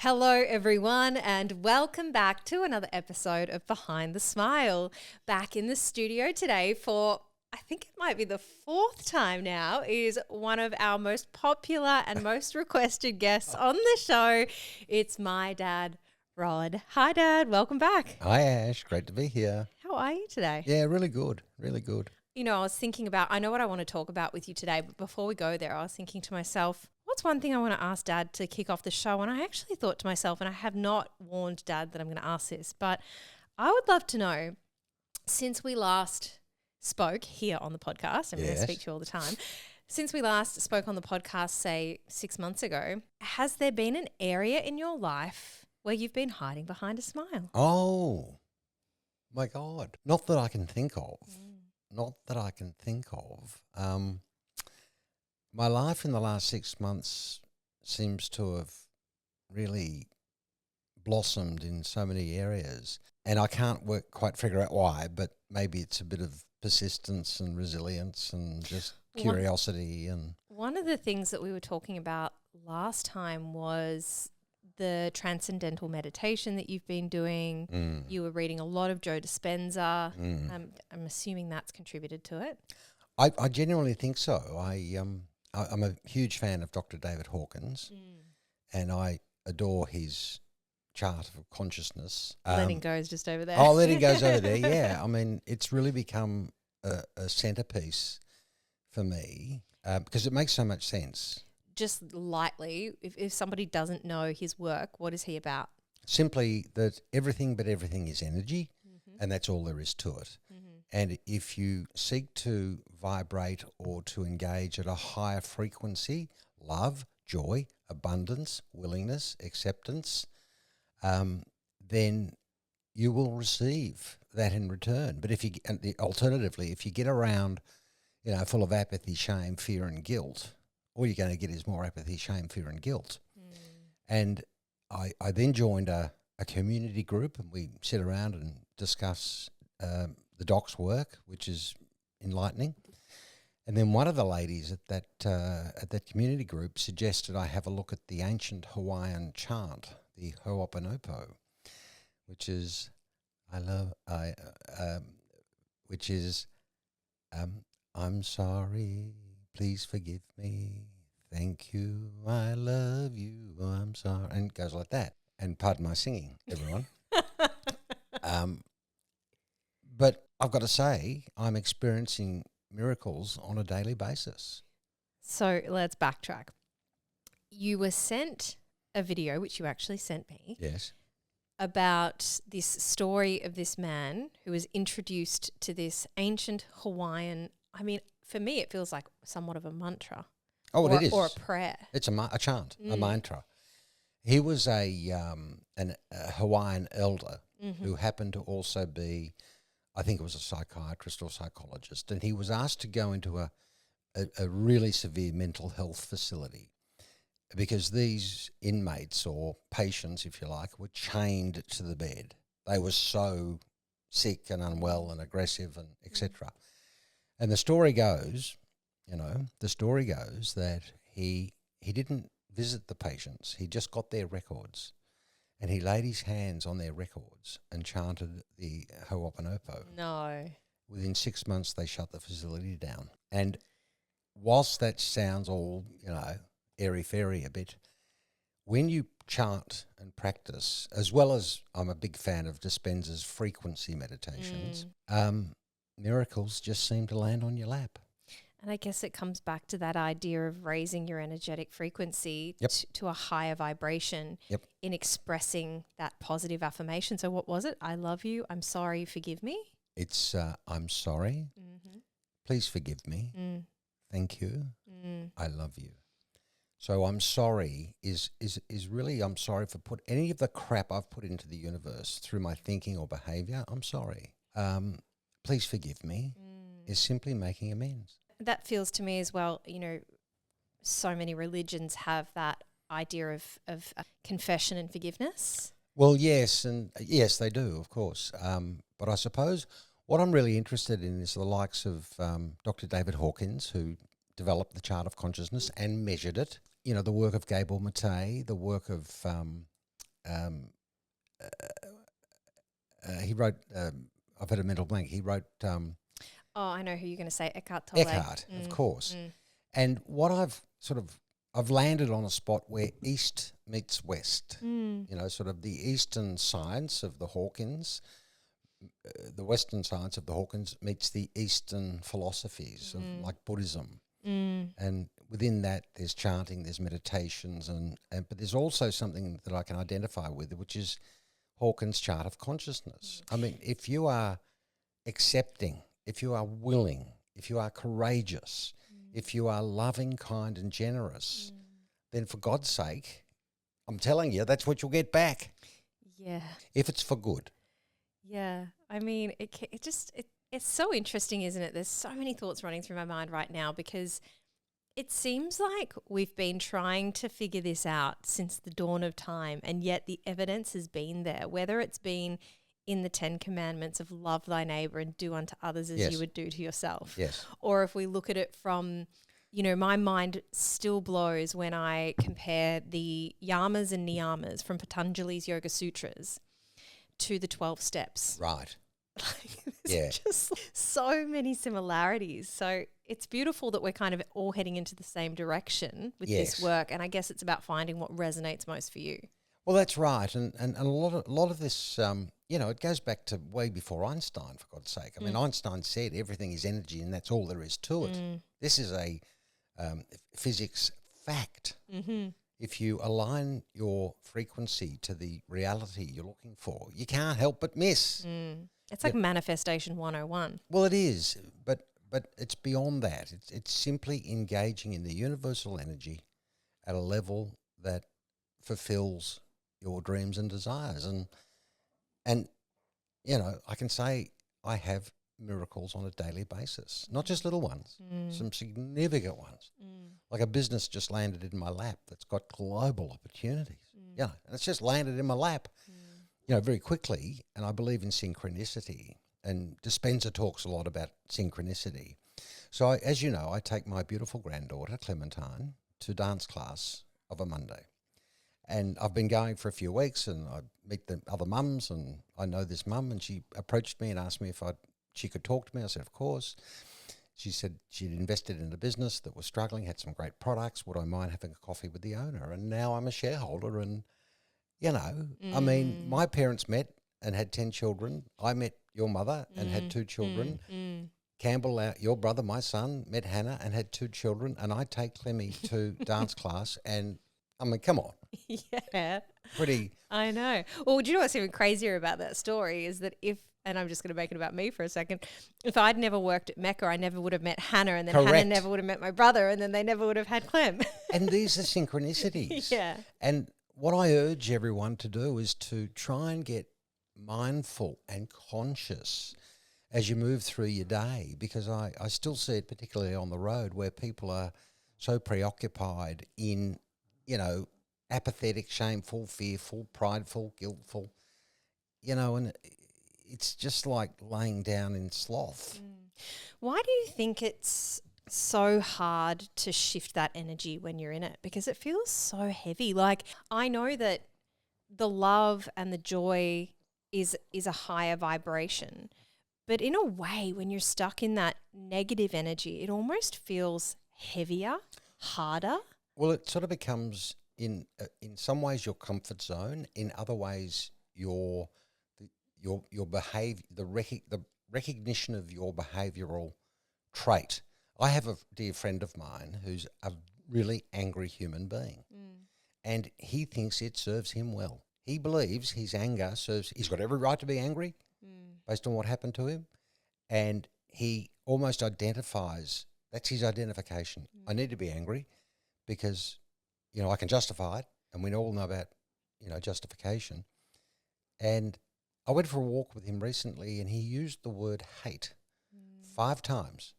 Hello, everyone, and welcome back to another episode of Behind the Smile. Back in the studio today for, I think it might be the fourth time now, is one of our most popular and most requested guests on the show. It's my dad, Rod. Hi, Dad. Welcome back. Hi, Ash. Great to be here. How are you today? Yeah, really good. Really good. You know, I was thinking about, I know what I want to talk about with you today, but before we go there, I was thinking to myself, what's one thing I want to ask Dad to kick off the show? And I actually thought to myself, and I have not warned Dad that I'm going to ask this, but I would love to know, since we last spoke here on the podcast, I'm going to speak to you all the time, since we last spoke on the podcast, say 6 months ago, has there been an area in your life where you've been hiding behind a smile? Oh, my God. Not that I can think of. Not that I can think of. My life in the last 6 months seems to have really blossomed in so many areas, and I can't quite figure out why, but maybe it's a bit of persistence and resilience and just curiosity. One of the things that we were talking about last time was the transcendental meditation that you've been doing. You were reading a lot of Joe Dispenza. I'm assuming that's contributed to it. I genuinely think so. I'm a huge fan of Dr. David Hawkins, and I adore his chart of consciousness. Letting go is just over there. Oh, letting go's over there, yeah. I mean, it's really become a centerpiece for me because it makes so much sense. Just lightly, if somebody doesn't know his work, what is he about? Simply that everything but everything is energy, and that's all there is to it. And if you seek to vibrate or to engage at a higher frequency, love, joy, abundance, willingness, acceptance, then you will receive that in return. But alternatively, if you get around, full of apathy, shame, fear and guilt, all you're going to get is more apathy, shame, fear and guilt. And I then joined a community group, and we sit around and discuss the doc's work, which is enlightening. And then one of the ladies at that community group suggested I have a look at the ancient Hawaiian chant, the Ho'oponopo, which is I'm sorry, please forgive me, thank you, I love you, I'm sorry, and it goes like that. And pardon my singing, everyone. But I've got to say, I'm experiencing miracles on a daily basis. So let's backtrack. You were sent a video, which you actually sent me. Yes. About this story of this man who was introduced to this ancient Hawaiian, I mean, for me, it feels like somewhat of a mantra. Oh, it is. Or a prayer. It's a chant, a mantra. He was a Hawaiian elder who happened to also be, I think it was a psychiatrist or psychologist, and he was asked to go into a really severe mental health facility because these inmates or patients, if you like, were chained to the bed. They were so sick and unwell and aggressive and etc. And the story goes that he didn't visit the patients. He just got their records. And he laid his hands on their records and chanted the Ho'oponopo. No. Within 6 months, they shut the facility down. And whilst that sounds all, airy-fairy a bit, when you chant and practice, as well as I'm a big fan of Dispenza's frequency meditations, miracles just seem to land on your lap. And I guess it comes back to that idea of raising your energetic frequency to a higher vibration in expressing that positive affirmation. So what was it? I love you. I'm sorry. Forgive me. It's I'm sorry. Please forgive me. Thank you. I love you. So I'm sorry is really I'm sorry for any of the crap I've put into the universe through my thinking or behavior. I'm sorry. Please forgive me is simply making amends. That feels to me as well, so many religions have that idea of confession and forgiveness. Well, yes, they do, of course. But I suppose what I'm really interested in is the likes of Dr. David Hawkins, who developed the chart of consciousness and measured it. The work of Gabor Mate, the work of he wrote. I've had a mental blank. He wrote Oh, I know who you're going to say, Eckhart Tolle. Eckhart, of course. And what I've landed on a spot where East meets West. You know, sort of the Eastern science of the Hawkins, the Western science of the Hawkins meets the Eastern philosophies of like Buddhism. And within that, there's chanting, there's meditations, and but there's also something that I can identify with, which is Hawkins' chart of consciousness. I mean, if you are accepting, if you are willing, if you are courageous, if you are loving, kind, and generous, then for God's sake, I'm telling you, that's what you'll get back. Yeah. If it's for good. Yeah. I mean, it's so interesting, isn't it? There's so many thoughts running through my mind right now because it seems like we've been trying to figure this out since the dawn of time, and yet the evidence has been there, whether it's been in the 10 commandments of love thy neighbor and do unto others as you would do to yourself. Yes. Or if we look at it from, you know, my mind still blows when I compare the yamas and niyamas from Patanjali's Yoga Sutras to the 12 steps. Right. There's just so many similarities. So it's beautiful that we're kind of all heading into the same direction with this work. And I guess it's about finding what resonates most for you. Well, that's right. And a lot of this, you know, it goes back to way before Einstein, for God's sake. I mean, Einstein said everything is energy and that's all there is to it. This is a physics fact. If you align your frequency to the reality you're looking for, you can't help but miss. It's like manifestation 101. Well, it is, but it's beyond that. It's simply engaging in the universal energy at a level that fulfills your dreams and desires. And you know, I can say I have miracles on a daily basis, not just little ones, some significant ones. Like a business just landed in my lap that's got global opportunities. Yeah, and it's just landed in my lap, you know, very quickly. And I believe in synchronicity. And Dispenza talks a lot about synchronicity. So, as you know, I take my beautiful granddaughter, Clementine, to dance class of a Monday. And I've been going for a few weeks and I meet the other mums and I know this mum and she approached me and asked me if she could talk to me. I said, of course. She said she'd invested in a business that was struggling, had some great products. Would I mind having a coffee with the owner? And now I'm a shareholder and, you know, I mean, my parents met and had 10 children. I met your mother and had 2 children. Campbell, your brother, my son, met Hannah and had 2 children. And I take Clemmy to dance class and, I mean, come on. Yeah. Pretty. I know. Well, do you know what's even crazier about that story is that and I'm just going to make it about me for a second, if I'd never worked at Mecca, I never would have met Hannah, and then Correct. Hannah never would have met my brother, and then they never would have had Clem. And these are synchronicities. Yeah. And what I urge everyone to do is to try and get mindful and conscious as you move through your day, because I still see it particularly on the road where people are so preoccupied in, you know, apathetic, shameful, fearful, prideful, guiltful, you know, and it's just like laying down in sloth. Why do you think it's so hard to shift that energy when you're in it? Because it feels so heavy. Like, I know that the love and the joy is a higher vibration, but in a way, when you're stuck in that negative energy, it almost feels heavier, harder. Well, it sort of becomes in some ways your comfort zone, in other ways your behavior, the recognition of your behavioural trait. I have a dear friend of mine who's a really angry human being, and he thinks it serves him well. He believes his anger he's got every right to be angry based on what happened to him, and he almost identifies, that's his identification. I need to be angry because, you know, I can justify it, and we all know about, you know, justification. And I went for a walk with him recently and he used the word hate 5 times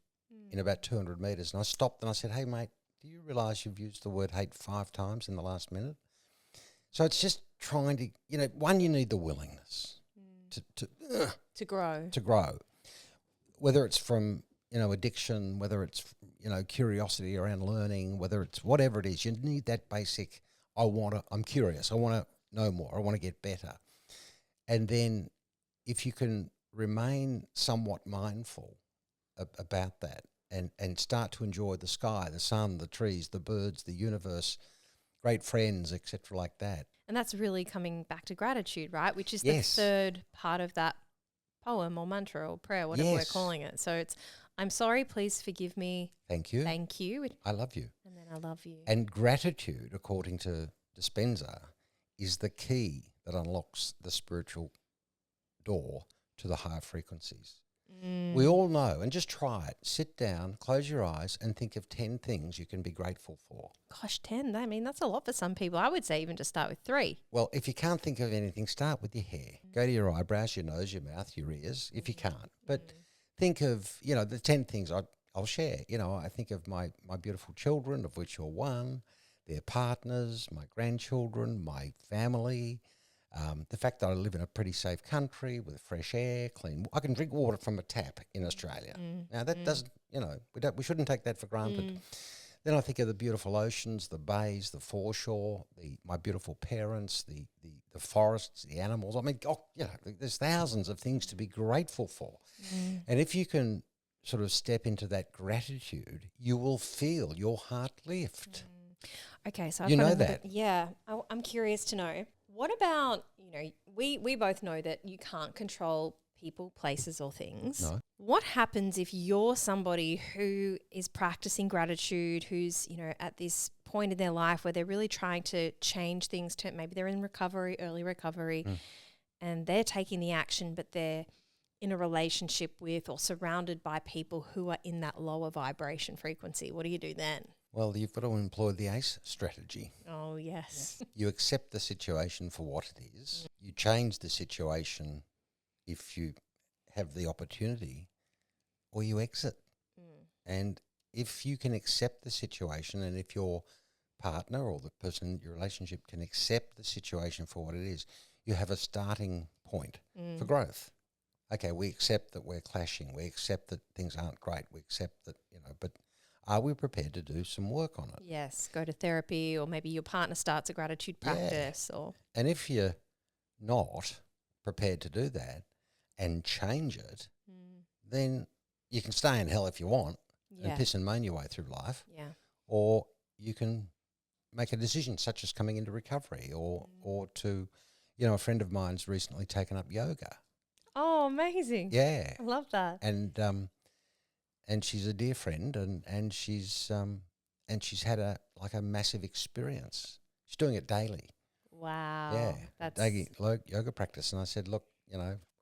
in about 200 metres. And I stopped and I said, hey, mate, do you realise you've used the word hate 5 times in the last minute? So it's just trying to, you know, one, you need the willingness to grow. To grow. Whether it's from, you know, addiction, whether it's, you know, curiosity around learning, whether it's whatever it is, you need that basic, I'm curious, I want to know more. I want to get better. And then if you can remain somewhat mindful about that and start to enjoy the sky, the sun, the trees, the birds, the universe, great friends, etc., like that. And that's really coming back to gratitude, right? Which is Yes. the third part of that poem or mantra or prayer, whatever we're Yes. calling it. So it's, I'm sorry, please forgive me. Thank you. Thank you. I love you. And then I love you. And gratitude, according to Dispenza, is the key that unlocks the spiritual door to the higher frequencies. We all know, and just try it. Sit down, close your eyes, and think of 10 things you can be grateful for. Gosh, 10. I mean, that's a lot for some people. I would say even just start with 3. Well, if you can't think of anything, start with your hair. Go to your eyebrows, your nose, your mouth, your ears, if you can't. But think of, the 10 things I'll share. I think of my beautiful children, of which you're one, their partners, my grandchildren, my family, the fact that I live in a pretty safe country with fresh air, clean. I can drink water from a tap in Australia. Now that doesn't, we shouldn't take that for granted. Then I think of the beautiful oceans, the bays, the foreshore, my beautiful parents, the forests, the animals. I mean, there's thousands of things to be grateful for. And if you can sort of step into that gratitude, you will feel your heart lift. Okay, so You know that. Yeah, I'm curious to know. What about, we both know that you can't control people, places or things. No. What happens if you're somebody who is practicing gratitude, who's, at this point in their life where they're really trying to change things, to maybe they're in recovery, early recovery, and they're taking the action, but they're in a relationship with or surrounded by people who are in that lower vibration frequency? What do you do then? Well, you've got to employ the ACE strategy. Oh, yes. You accept the situation for what it is. You change the situation if you have the opportunity, or you exit. And if you can accept the situation, and if your partner or the person in your relationship can accept the situation for what it is, you have a starting point for growth. Okay, we accept that we're clashing. We accept that things aren't great. We accept that, but are we prepared to do some work on it? Yes, go to therapy, or maybe your partner starts a gratitude practice. And if you're not prepared to do that and change it, then you can stay in hell if you want and piss and moan your way through life. Yeah. Or you can make a decision, such as coming into recovery, or to, a friend of mine's recently taken up yoga. Oh, amazing. Yeah. I love that. And she's a dear friend, and she's had a massive experience. She's doing it daily. Wow. Yeah. That's Daily yoga practice. And I said, look,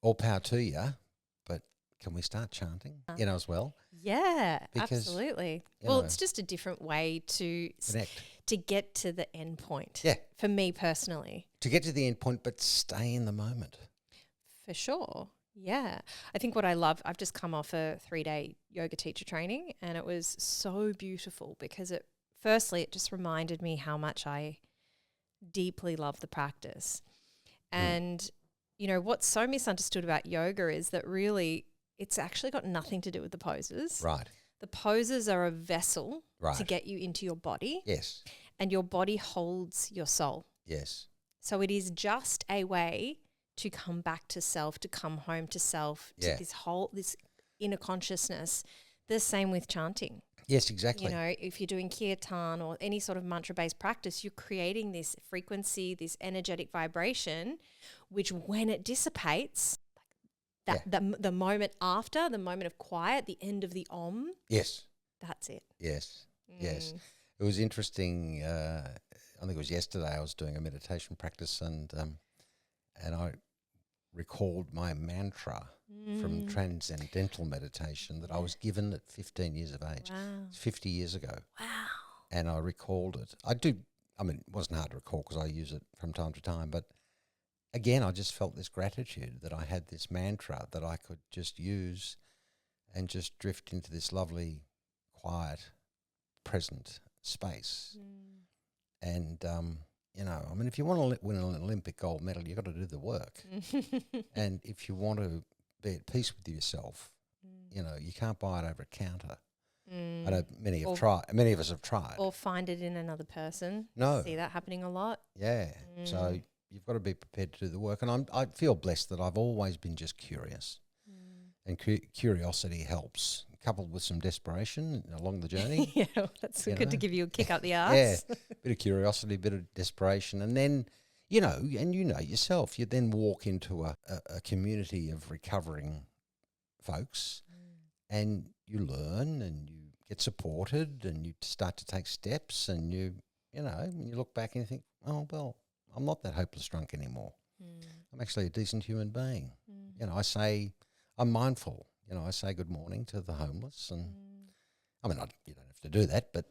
all power to you, but can we start chanting, as well? Yeah, Because, absolutely. Well, it's just a different way to Connect. To get to the end point. Yeah. For me personally. To get to the end point, but stay in the moment. For sure. Yeah. I think what I love, I've just come off a 3-day yoga teacher training, and it was so beautiful because it just reminded me how much I deeply love the practice. And, what's so misunderstood about yoga is that really it's actually got nothing to do with the poses. Right. The poses are a vessel Right. to get you into your body. Yes. And your body holds your soul. Yes. So it is just a way to come back to self, to come home to self, to this inner consciousness. The same with chanting. Yes, exactly. If you're doing kirtan or any sort of mantra-based practice, you're creating this frequency, this energetic vibration, which when it dissipates, the moment after, the moment of quiet, the end of the Om. Yes. That's it. Yes. Yes. It was interesting. I think it was yesterday I was doing a meditation practice, and I recalled my mantra from transcendental meditation that I was given at 15 years of age. Wow. It's 50 years ago. Wow. And I recalled it. It wasn't hard to recall because I use it from time to time, but again, I just felt this gratitude that I had this mantra that I could just use and just drift into this lovely, quiet, present space. And, if you want to win an Olympic gold medal, you've got to do the work. And if you want to be at peace with yourself, you can't buy it over a counter. I know many of us have tried. Or find it in another person. No. See that happening a lot. Yeah. So you've got to be prepared to do the work. And I feel blessed that I've always been just curious, and curiosity helps, coupled with some desperation along the journey. Yeah, well, that's good to give you a kick up the arse. Yeah, bit of curiosity, bit of desperation, and then and you know yourself, you then walk into a community of recovering folks, and you learn and you get supported and you start to take steps, and you look back and you think, oh, well, I'm not that hopeless drunk anymore. I'm actually a decent human being. I'm mindful. I say good morning to the homeless, and I mean, you don't have to do that, but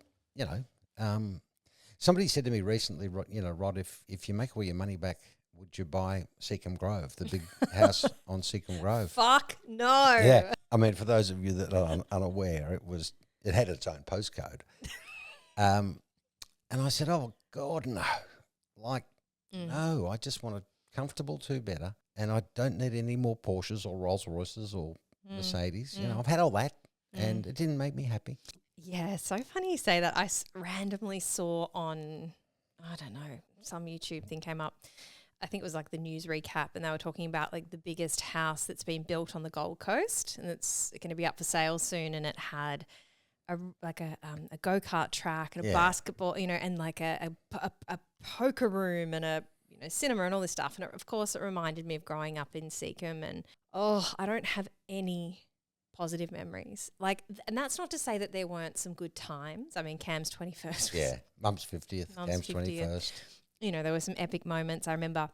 somebody said to me recently, Rod, if you make all your money back, would you buy Seacombe Grove, the big house on Seacombe Grove? Fuck no. Yeah, I mean, for those of you that are unaware, it had its own postcode, and I said, oh God, no, no, I just want a comfortable two-bedder, and I don't need any more Porsches or Rolls Royces or Mercedes. I've had all that, and it didn't make me happy. Yeah, so funny you say that. I randomly saw on, I don't know, some YouTube thing came up. I think it was like the news recap, and they were talking about like the biggest house that's been built on the Gold Coast, and it's going to be up for sale soon. And it had a go-kart track and a basketball, and like a poker room and a cinema and all this stuff. And of course, it reminded me of growing up in Seacombe, and I don't have any positive memories. And that's not to say that there weren't some good times. I mean, Cam's 21st. Yeah, Mum's 50th, Cam's 21st. There were some epic moments. I remember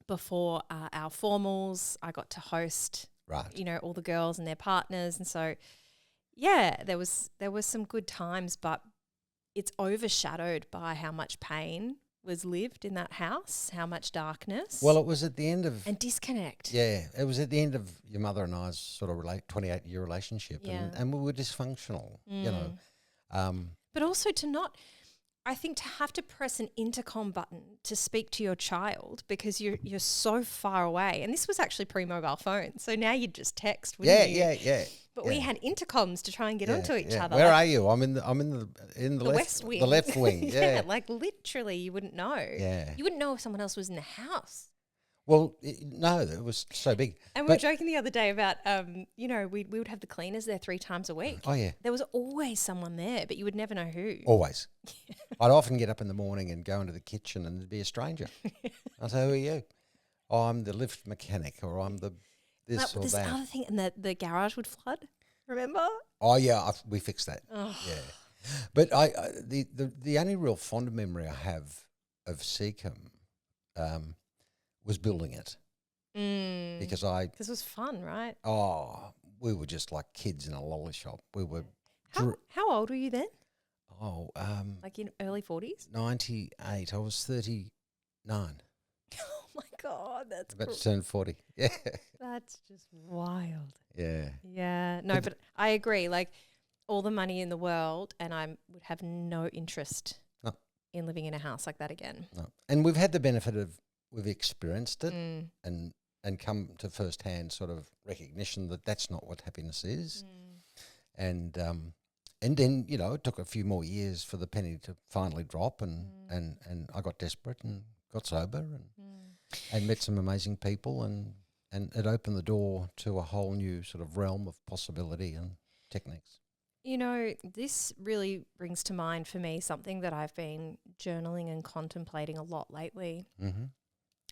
before our formals, I got to host, all the girls and their partners. And so, yeah, there was some good times, but it's overshadowed by how much pain was lived in that house, how much darkness. Well, it was at the end of... And disconnect. Yeah, it was at the end of your mother and I's sort of 28-year relationship, and we were dysfunctional, But also I think to have to press an intercom button to speak to your child because you're so far away. And this was actually pre-mobile phone. So now you'd just text, wouldn't you? Yeah. But we had intercoms to try and get onto each other. Where are you? I'm in the left, west wing. The left wing. Yeah. Like literally you wouldn't know. Yeah. You wouldn't know if someone else was in the house. Well, no, it was so big. And we were joking the other day about, we would have the cleaners there 3 times a week. Oh, yeah. There was always someone there, but you would never know who. Always. I'd often get up in the morning and go into the kitchen and there'd be a stranger. I'd say, who are you? Oh, I'm the lift mechanic, or I'm the this or this that. other thing, and the garage would flood, remember? Oh, yeah, we fixed that. Oh. Yeah. But the only real fond memory I have of Seacombe was building it. Because it was fun, right? Oh, we were just like kids in a lolly shop. We were. How old were you then? Oh, like in early 40s? 98. I was 39. Oh my God, that's about to turn 40. Yeah, that's just wild. Yeah, yeah. No, but I agree. Like all the money in the world, and I would have no interest in living in a house like that again. No. And we've had the benefit of. We've experienced it and come to first-hand sort of recognition that that's not what happiness is. And then, it took a few more years for the penny to finally drop and I got desperate and got sober and met some amazing people and it opened the door to a whole new sort of realm of possibility and techniques. This really brings to mind for me something that I've been journaling and contemplating a lot lately. Mm-hmm.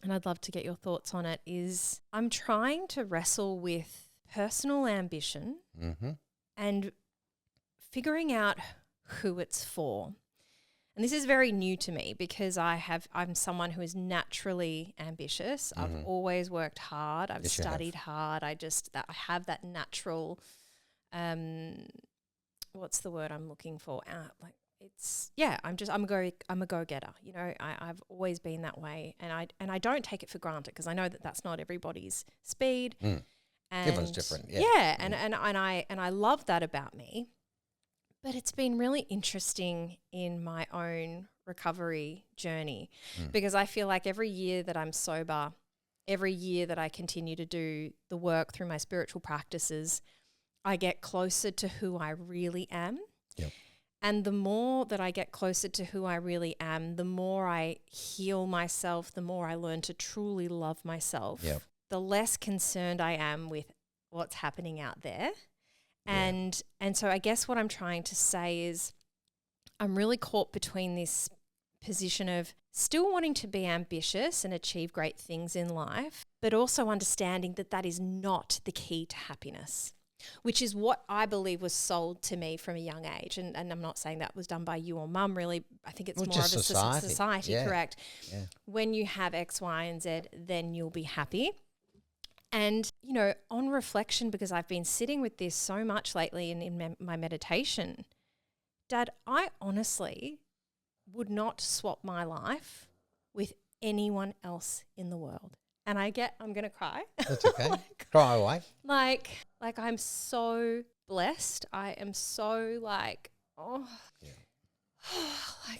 And I'd love to get your thoughts on it, is I'm trying to wrestle with personal ambition and figuring out who it's for. And this is very new to me because I'm someone who is naturally ambitious. I've always worked hard. I've studied hard. I have that natural, what's the word I'm looking for? I'm a go-getter. I've always been that way, and I don't take it for granted because I know that that's not everybody's speed. And everyone's different. And I love that about me. But it's been really interesting in my own recovery journey because I feel like every year that I'm sober, every year that I continue to do the work through my spiritual practices, I get closer to who I really am. Yep. And the more that I get closer to who I really am, the more I heal myself, the more I learn to truly love myself, the less concerned I am with what's happening out there. And so I guess what I'm trying to say is I'm really caught between this position of still wanting to be ambitious and achieve great things in life, but also understanding that that is not the key to happiness, which is what I believe was sold to me from a young age. And I'm not saying that was done by you or mum, really. I think it's more of a society, correct? Yeah. When you have X, Y, and Z, then you'll be happy. And, you know, on reflection, because I've been sitting with this so much lately in my meditation, Dad, I honestly would not swap my life with anyone else in the world. And I'm going to cry. That's okay. Cry away. Like I'm so blessed. I am so like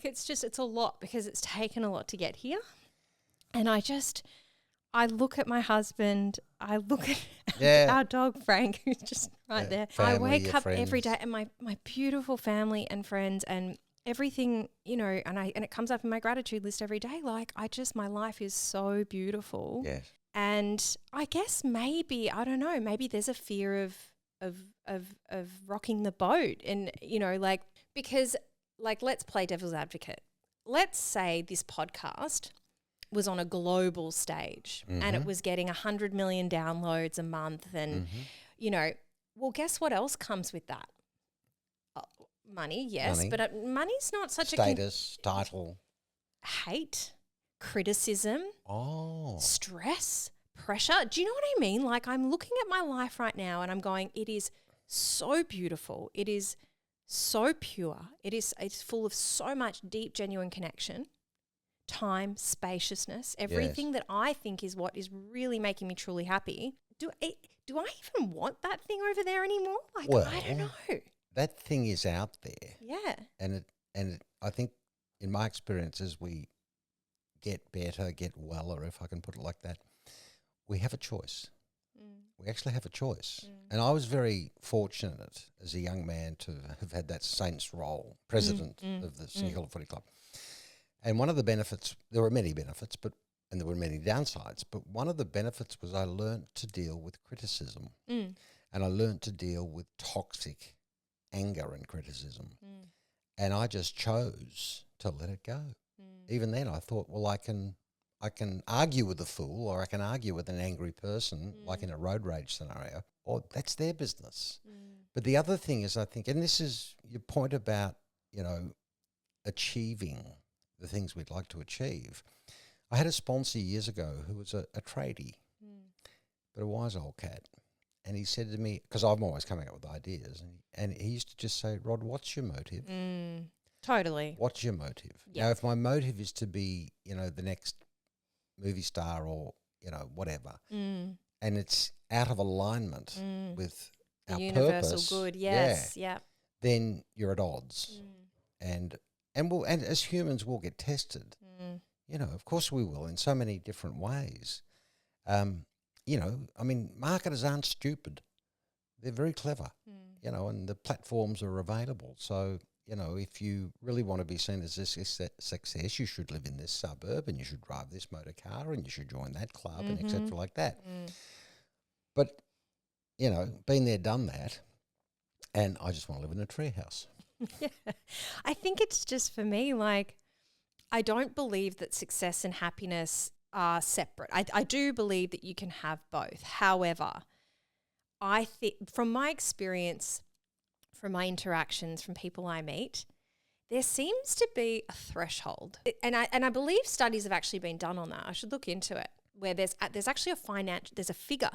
it's a lot because it's taken a lot to get here. And I look at my husband, I look at our dog Frank, who's just right there. Family, I wake up friends. every day and my beautiful family and friends and everything, you know, and it comes up in my gratitude list every day. Like my life is so beautiful. Yes. And I guess maybe, I don't know, maybe there's a fear of rocking the boat. And, you know, like, because like, let's play devil's advocate. Let's say this podcast was on a global stage and it was getting 100 million downloads a month and, you know, well, guess what else comes with that? Money, yes, but money's not such status, title, hate, criticism, stress, pressure. Do you know what I mean? Like I'm looking at my life right now and I'm going, it is so beautiful. It is so pure. It's full of so much deep, genuine connection, time, spaciousness, everything that I think is what is really making me truly happy. Do I even want that thing over there anymore? Like, I don't know. That thing is out there. Yeah. And I think in my experience as we get better, get weller, if I can put it like that, we have a choice. We actually have a choice. And I was very fortunate as a young man to have had that saint's role, president of the Sydney Footy Club. And one of the benefits, there were many benefits, and there were many downsides, but one of the benefits was I learned to deal with criticism. And I learned to deal with toxic anger and criticism. And I just chose to let it go. Even then I thought, well, I can argue with a fool or I can argue with an angry person, like in a road rage scenario, or that's their business. But the other thing is, I think, and this is your point about, you know, achieving the things we'd like to achieve. I had a sponsor years ago who was a tradie, but a wise old cat. And he said to me, because I'm always coming up with ideas, and he used to just say, Rod, what's your motive? Totally. What's your motive? Yeah. Now, if my motive is to be, you know, the next movie star or, you know, whatever, and it's out of alignment with our universal purpose, good, yes, then you're at odds. And as humans, we'll get tested. You know, of course we will in so many different ways. You know, I mean, marketers aren't stupid. They're very clever, you know, and the platforms are available. So, you know, if you really want to be seen as a success, you should live in this suburb and you should drive this motor car and you should join that club and et cetera like that. But, you know, been there, done that, and I just want to live in a treehouse. I think it's just for me, like, I don't believe that success and happiness are separate. I do believe that you can have both. However, I think from my experience, from my interactions, from people I meet, there seems to be a threshold. And I believe studies have actually been done on that. I should look into it, where there's actually there's a figure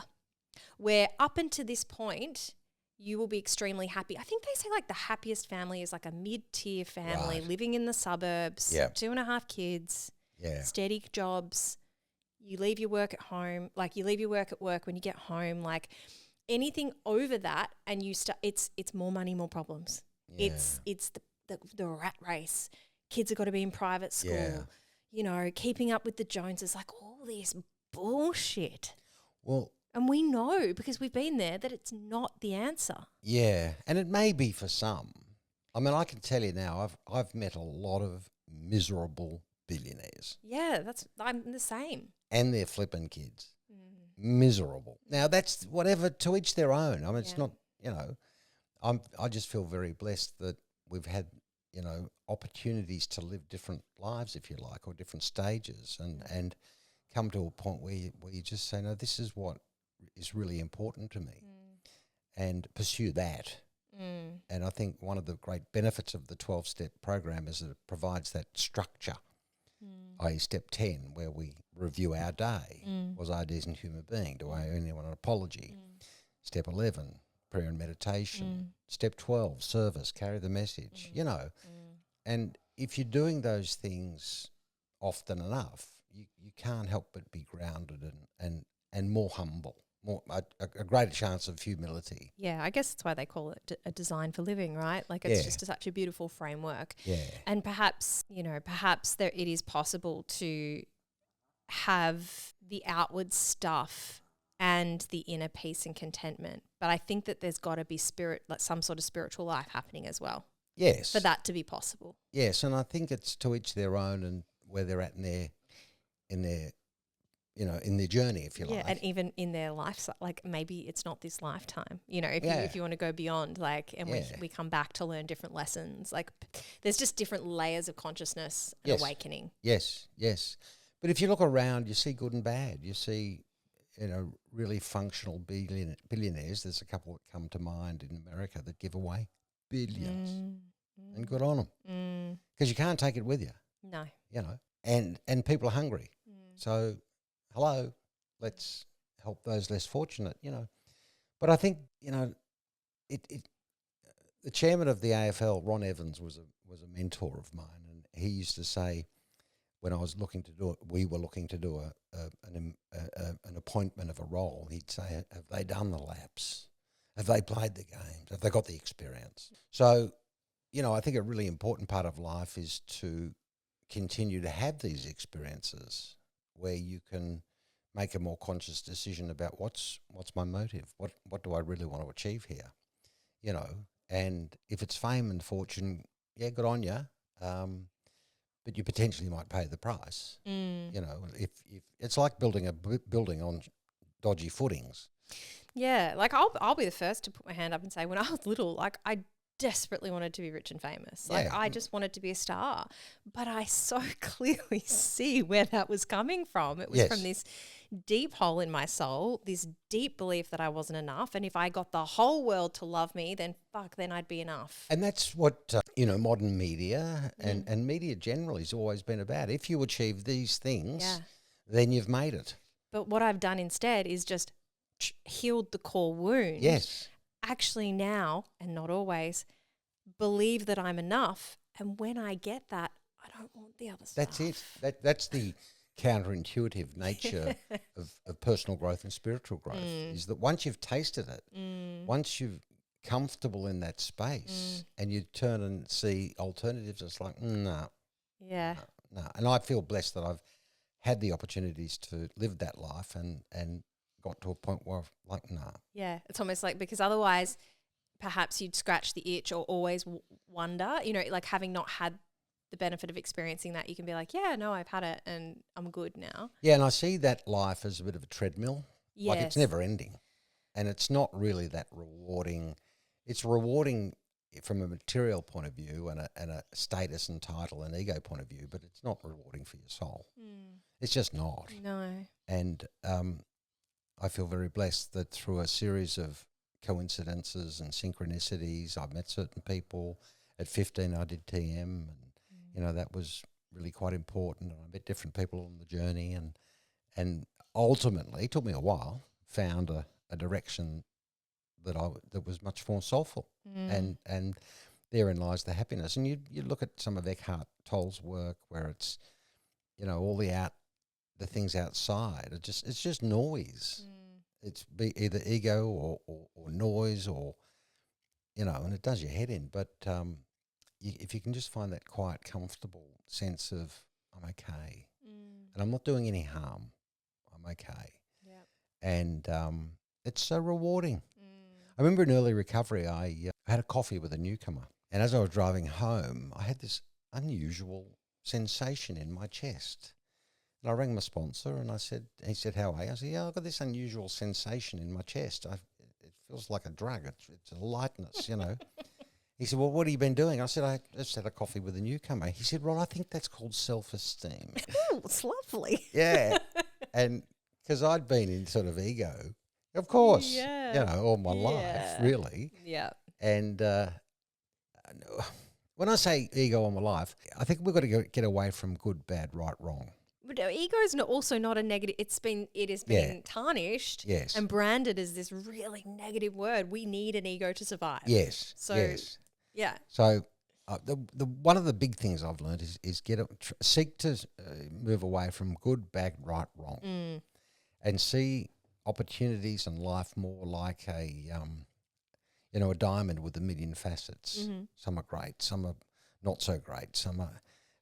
where up until this point, you will be extremely happy. I think they say like the happiest family is like a mid-tier family living in the suburbs, 2.5 kids, steady jobs. You leave your work at home, like you leave your work at work when you get home, like anything over that and you start, it's more money, more problems. Yeah. It's the rat race. Kids have got to be in private school, you know, keeping up with the Joneses, like all this bullshit. Well, and we know because we've been there that it's not the answer. Yeah, and it may be for some, I mean, I can tell you now, I've met a lot of miserable billionaires Yeah, I'm the same. and their flipping kids. Miserable. Now that's whatever, to each their own. I mean, it's Yeah. not, you know, I just feel very blessed that we've had, you know, opportunities to live different lives, if you like, or different stages, and come to a point where you just say, no, this is what is really important to me, and pursue that. And I think one of the great benefits of the 12-step program is that it provides that structure, i.e. step 10, where we review our day. Was I a decent human being? Do I owe anyone an apology? Step 11, prayer and meditation. Step 12, service, carry the message, you know. And if you're doing those things often enough, you can't help but be grounded and more humble, more a greater chance of humility. Yeah, I guess that's why they call it a design for living, right? Like it's Yeah. just such a beautiful framework. Yeah. And perhaps, perhaps it is possible to have the outward stuff and the inner peace and contentment. But I think that there's got to be like some sort of spiritual life happening as well Yes. for that to be possible. Yes, and I think it's to each their own and where they're at in their in their journey, if you Yeah, like. and even in their life, like maybe it's not this lifetime. If you want to go beyond, like, and we come back to learn different lessons. Like, there's just different layers of consciousness and awakening. Yes, yes. But if you look around, you see good and bad. You see, really functional billionaires. There's a couple that come to mind in America that give away billions, and good on them, because you can't take it with you. No, and people are hungry. So, hello, let's help those less fortunate. But I think the chairman of the AFL, Ron Evans, was a mentor of mine, and he used to say, when I was looking to do it, we were looking to do an appointment of a role. He'd say, "Have they done the laps? Have they played the games? Have they got the experience?" So, I think a really important part of life is to continue to have these experiences where you can make a more conscious decision about what's my motive, what do I really want to achieve here, and if it's fame and fortune, yeah, good on you. But you potentially might pay the price. If it's like building a building on dodgy footings. Yeah, like I'll be the first to put my hand up and say, when I was little, like I desperately wanted to be rich and famous. Like I just wanted to be a star, but I so clearly see where that was coming from. It was from this deep hole in my soul, this deep belief that I wasn't enough. And if I got the whole world to love me, then I'd be enough. And that's what, modern media and media generally has always been about. If you achieve these things, then you've made it. But what I've done instead is just healed the core wound. Yes. Actually now, and not always, believe that I'm enough. And when I get that, I don't want the other stuff. That's it. That's the counterintuitive nature of personal growth and spiritual growth, is that once you've tasted it, once you're comfortable in that space and you turn and see alternatives, it's like, no. Yeah. No. And I feel blessed that I've had the opportunities to live that life and got to a point where I've like, nah. Yeah, it's almost like, because otherwise perhaps you'd scratch the itch or always wonder, like having not had the benefit of experiencing that, you can be like, yeah, no, I've had it and I'm good now. Yeah, and I see that life as a bit of a treadmill. Yes. Like it's never ending. And it's not really that rewarding. It's rewarding from a material point of view and a status and title and ego point of view, but it's not rewarding for your soul. It's just not. No. And I feel very blessed that through a series of coincidences and synchronicities, I've met certain people. At 15, I did TM, and that was really quite important. And I met different people on the journey, and ultimately, it took me a while, found a direction that was much more soulful, and therein lies the happiness. And you look at some of Eckhart Tolle's work, where it's all the things outside. It's just noise. It's either ego or noise or and it does your head in. But if you can just find that quiet, comfortable sense of I'm okay, and I'm not doing any harm, I'm okay. Yeah. And it's so rewarding. I remember in early recovery, I had a coffee with a newcomer, And as I was driving home, I had this unusual sensation in my chest. And I rang my sponsor and he said, how are you? I said, yeah, I've got this unusual sensation in my chest. It feels like a drug. It's a lightness, you know. He said, well, what have you been doing? I said, I just had a coffee with a newcomer. He said, Ron, I think that's called self-esteem. Oh, it's lovely. Yeah. And because I'd been in sort of ego, of course, you know, all my life, really. Yeah. And when I say ego all my life, I think we've got to get away from good, bad, right, wrong. But ego is also not a negative. It has been tarnished and branded as this really negative word. We need an ego to survive. Yes. So, yes. Yeah. So the one of the big things I've learned is seek to move away from good, bad, right, wrong, and see opportunities in life more like a diamond with a million facets. Mm-hmm. Some are great, some are not so great,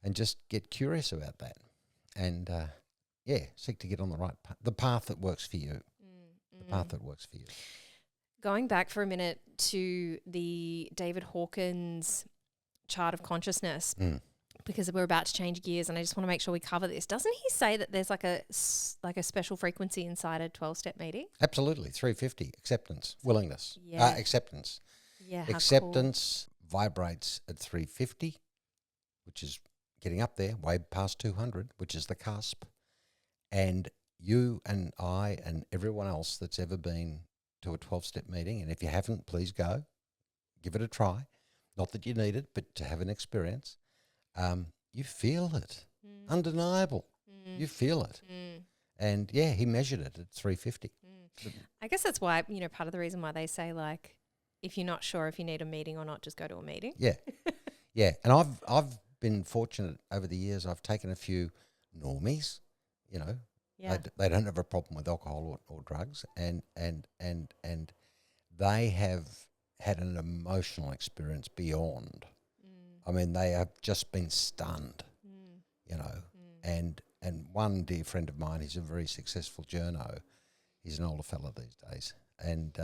and just get curious about that, and seek to get on the path that works for you, the path that works for you. Going back for a minute to the David Hawkins chart of consciousness, because we're about to change gears, and I just want to make sure we cover this. Doesn't he say that there's like a special frequency inside a 12-step meeting? Absolutely, 350, acceptance, willingness, acceptance. Yeah, acceptance vibrates at 350, which is getting up there, way past 200, which is the cusp. And you and I and everyone else that's ever been to a 12-step meeting, and if you haven't, please go, give it a try. Not that you need it, but to have an experience. You feel it, undeniable. You feel it. And he measured it at 350. I guess that's why, part of the reason why they say, like, if you're not sure if you need a meeting or not, just go to a meeting. Yeah. Yeah. And I've been fortunate over the years. I've taken a few normies, they don't have a problem with alcohol or drugs, and they have had an emotional experience beyond. I mean, they have just been stunned, and one dear friend of mine, he's a very successful journo. He's an older fella these days. And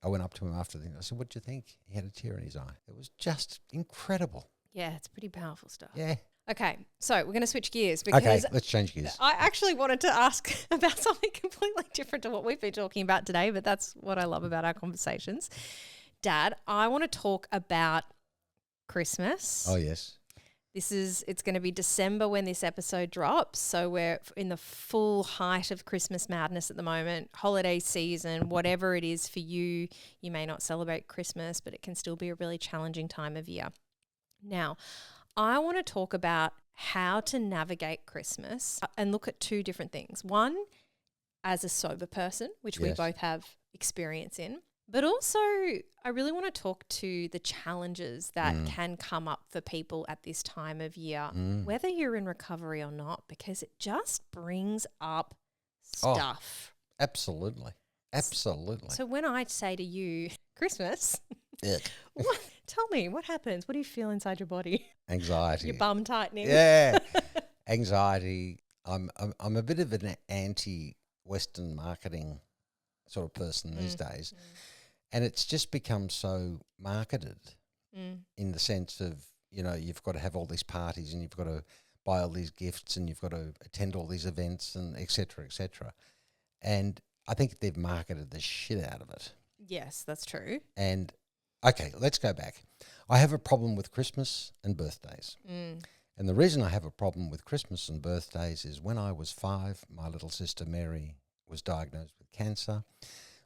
I went up to him after the thing. I said, what do you think? He had a tear in his eye. It was just incredible. Yeah, it's pretty powerful stuff. Yeah. Okay, so we're going to switch gears because let's change gears. I actually wanted to ask about something completely different to what we've been talking about today, but that's what I love about our conversations. Dad, I want to talk about Christmas. Oh, yes. It's going to be December when this episode drops, so we're in the full height of Christmas madness at the moment, holiday season, whatever it is for you. You may not celebrate Christmas, but it can still be a really challenging time of year. Now, I want to talk about how to navigate Christmas and look at two different things. One, as a sober person, which we both have experience in, but also I really want to talk to the challenges that can come up for people at this time of year, whether you're in recovery or not, because it just brings up stuff. Oh, absolutely. Absolutely. So when I say to you, Christmas, tell me, what happens? What do you feel inside your body? Anxiety. Your bum tightening. Yeah. Anxiety. I'm a bit of an anti-Western marketing sort of person these days. And it's just become so marketed in the sense of, you've got to have all these parties and you've got to buy all these gifts and you've got to attend all these events and et cetera, et cetera. And I think they've marketed the shit out of it. Yes, that's true. And, okay, let's go back. I have a problem with Christmas and birthdays. And the reason I have a problem with Christmas and birthdays is when I was 5, my little sister Mary was diagnosed with cancer.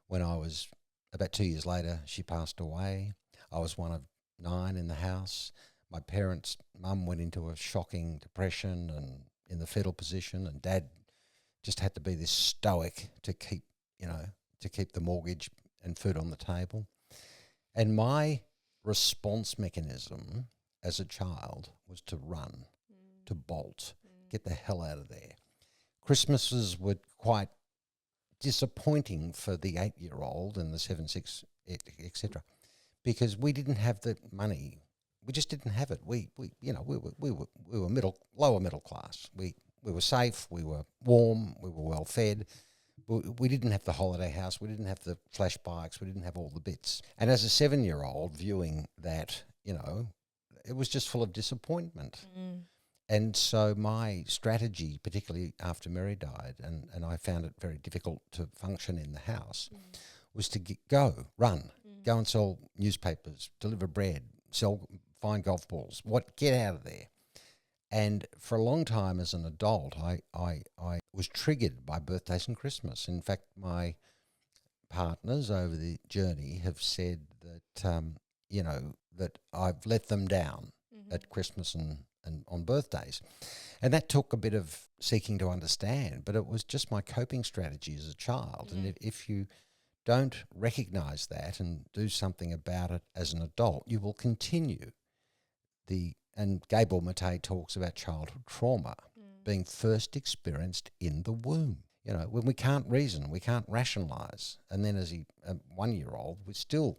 When I was about 2 years later, she passed away. I was one of 9 in the house. My parents' mum went into a shocking depression and in the fetal position, and Dad just had to be this stoic to keep the mortgage and food on the table. And my response mechanism as a child was to run, to bolt, get the hell out of there. Christmases were quite disappointing for the 8-year-old and the 7, 6, etc., because we didn't have the money. We just didn't have it. We were lower middle class. We were safe. We were warm. We were well fed. We didn't have the holiday house. We didn't have the flash bikes. We didn't have all the bits. And as a 7-year-old viewing that, it was just full of disappointment. Mm. And so my strategy, particularly after Mary died, and I found it very difficult to function in the house, was to run, go and sell newspapers, deliver bread, find golf balls, get out of there. And for a long time as an adult, I was triggered by birthdays and Christmas. In fact, my partners over the journey have said that, that I've let them down at Christmas and on birthdays. And that took a bit of seeking to understand, but it was just my coping strategy as a child. Mm. And if you don't recognise that and do something about it as an adult, you will continue and Gabor Mate talks about childhood trauma being first experienced in the womb. You know, when we can't reason, we can't rationalise. And then as a 1-year-old, we're still,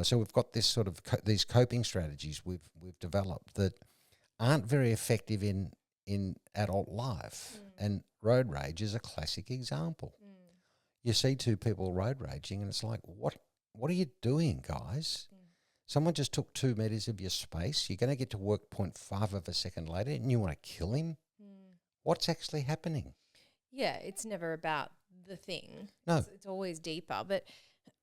so we've got this sort of these coping strategies we've developed that aren't very effective in adult life. And road rage is a classic example. You see two people road raging and it's like, what are you doing, guys? Someone just took 2 meters of your space. You're going to get to work 0.5 of a second later and you want to kill him? What's actually happening? Yeah, it's never about the thing. No. It's always deeper. But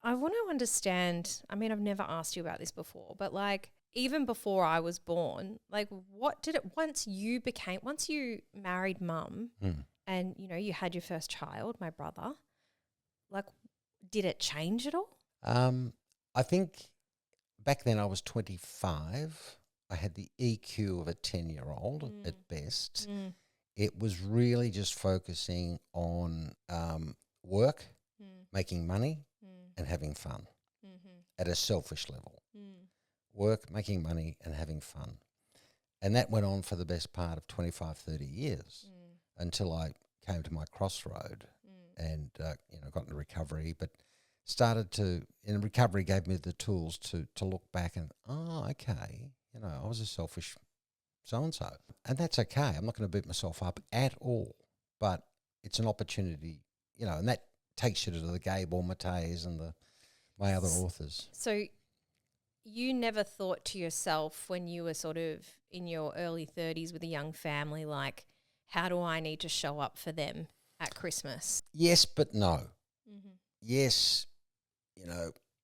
I want to understand, I mean, I've never asked you about this before, but like even before I was born, like what did it, once you married mum and, you had your first child, my brother, like did it change at all? I think back then I was 25. I had the EQ of a 10-year-old at best. It was really just focusing on work, making money and having fun at a selfish level. Work, making money and having fun. And that went on for the best part of 25, 30 years until I came to my crossroad and, got into recovery, but recovery gave me the tools to look back and, okay, I was a selfish so-and-so. And that's okay. I'm not going to beat myself up at all. But it's an opportunity, and that takes you to the Gabor Mates and my other authors. So you never thought to yourself when you were sort of in your early 30s with a young family, like, how do I need to show up for them at Christmas? Yes, but no. Yes,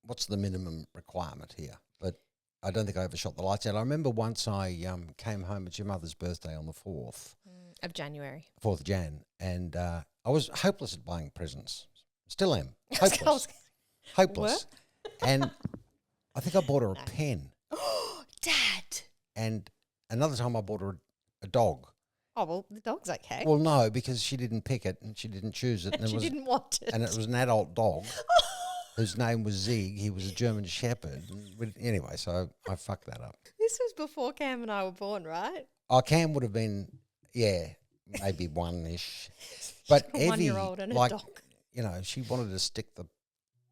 what's the minimum requirement here? But I don't think I overshot the lights out. I remember once I came home. It's your mother's birthday on the 4th. Of January. 4th of Jan. And I was hopeless at buying presents. Still am. Hopeless. Hopeless. And I think I bought her a pen. Oh, Dad. And another time I bought her a dog. Oh, well, the dog's okay. Well, no, because she didn't pick it and she didn't choose it. And she didn't want it. And it was an adult dog. Whose name was Zig. He was a German Shepherd. Anyway, so I fucked that up. This was before Cam and I were born, right? Oh, Cam would have been, maybe one-ish. But a Evie, 1-year-old and a dog. She wanted to stick the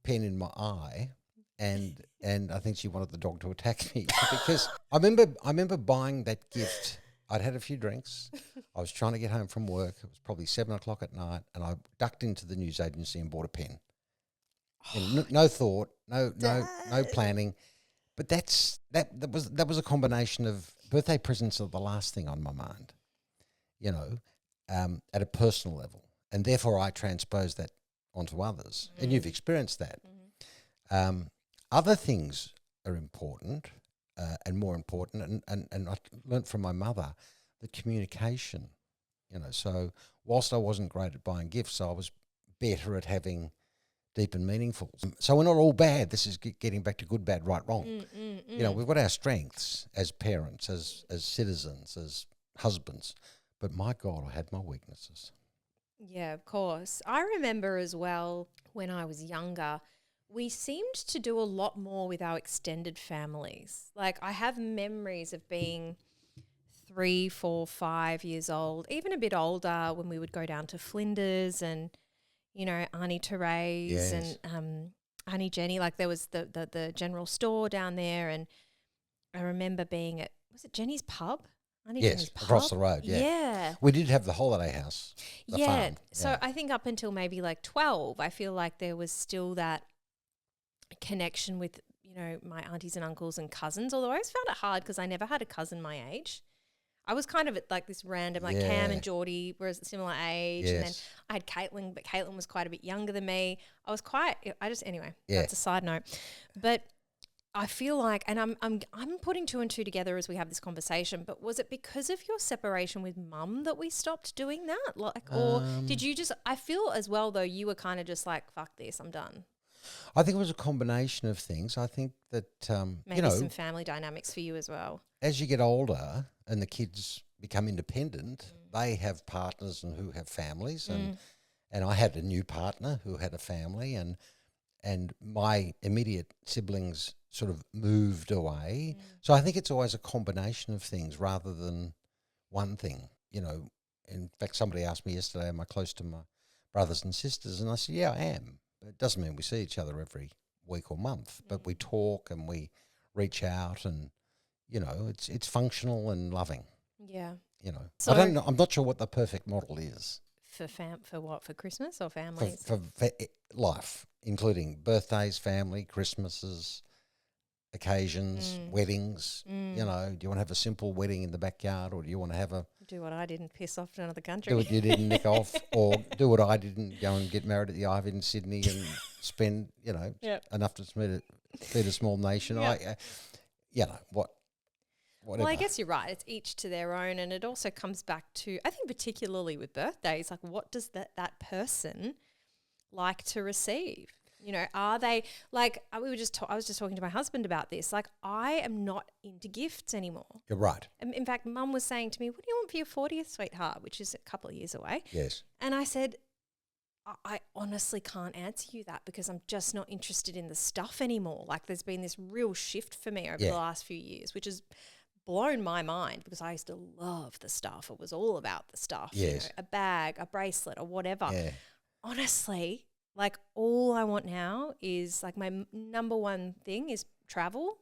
pen in my eye, and I think she wanted the dog to attack me because I remember buying that gift. I'd had a few drinks. I was trying to get home from work. It was probably 7 o'clock at night, and I ducked into the news agency and bought a pen. No thought, no planning, but that was a combination of birthday presents are the last thing on my mind, at a personal level, and therefore I transpose that onto others, and you've experienced that. Other things are important and more important, and I learnt from my mother the communication, So whilst I wasn't great at buying gifts, I was better at having deep and meaningful. So we're not all bad. This is getting back to good, bad, right, wrong. We've got our strengths as parents, as citizens, as husbands. But my God, I had my weaknesses. Yeah, of course. I remember as well when I was younger, we seemed to do a lot more with our extended families. Like I have memories of being 3, 4, 5 years old, even a bit older when we would go down to Flinders and Auntie Therese and Auntie Jenny, like there was the general store down there, and I remember being at, was it Jenny's Pub? Auntie Jenny's Pub? Across the road, yeah. We did have the holiday house, the farm. So I think up until maybe like 12, I feel like there was still that connection with, my aunties and uncles and cousins, although I always found it hard because I never had a cousin my age. I was kind of at like this random, like Cam and Geordie were a similar age. Yes. And then I had Caitlin, but Caitlin was quite a bit younger than me. Anyway, Yeah. that's a side note. But I feel like, and I'm putting two and two together as we have this conversation, but was it because of your separation with mum that we stopped doing that? Like, or did you just, I feel as well though you were kind of just like, fuck this, I'm done. I think it was a combination of things. I think that, Maybe some family dynamics for you as well. as you get older and the kids become independent, they have partners and who have families. And I had a new partner who had a family, and my immediate siblings sort of moved away. So I think it's always a combination of things rather than one thing. In fact, somebody asked me yesterday, am I close to my brothers and sisters? And I said, yeah, I am. But it doesn't mean we see each other every week or month, but we talk and we reach out, and, it's functional and loving. Yeah. So I'm not sure what the perfect model is. For what? For Christmas or families? For life, including birthdays, family, Christmases, occasions, weddings. Do you want to have a simple wedding in the backyard, or do you want to have do what I did and piss off to another country? do what you did and nick off, or do what I did and go and get married at the Ivy in Sydney and spend, enough to feed a small nation. Yep. Whatever. Well, I guess you're right. It's each to their own, and it also comes back to, I think particularly with birthdays, like what does that person like to receive? Are they like I was just talking to my husband about this. Like, I am not into gifts anymore. You're right. In fact, Mum was saying to me, "What do you want for your 40th, sweetheart?" Which is a couple of years away. Yes. And I said, I honestly can't answer you that because I'm just not interested in the stuff anymore. Like, there's been this real shift for me over the last few years, which has blown my mind because I used to love the stuff. It was all about the stuff. Yes. A bag, a bracelet, or whatever. Yeah. Honestly, like, all I want now is, like, my number one thing is travel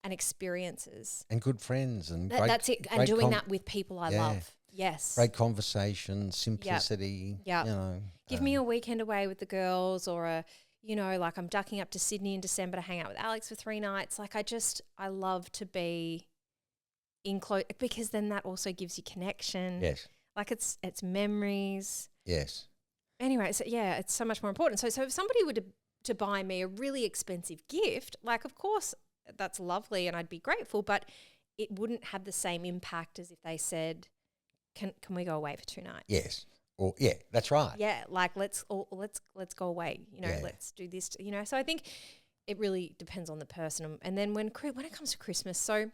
and experiences. And good friends and that's it. And doing that with people I love. Yes. Great conversation, simplicity. Yeah. Give me a weekend away with the girls, or like I'm ducking up to Sydney in December to hang out with Alex for 3 nights. Like, I love to be in close, because then that also gives you connection. Yes. Like, it's memories. Yes. Anyway, so it's so much more important. So if somebody were to buy me a really expensive gift, like, of course that's lovely and I'd be grateful, but it wouldn't have the same impact as if they said, "Can we go away for 2 nights?" Yes. Or that's right. Yeah, like let's go away. Let's do this. So I think it really depends on the person. And then when it comes to Christmas, so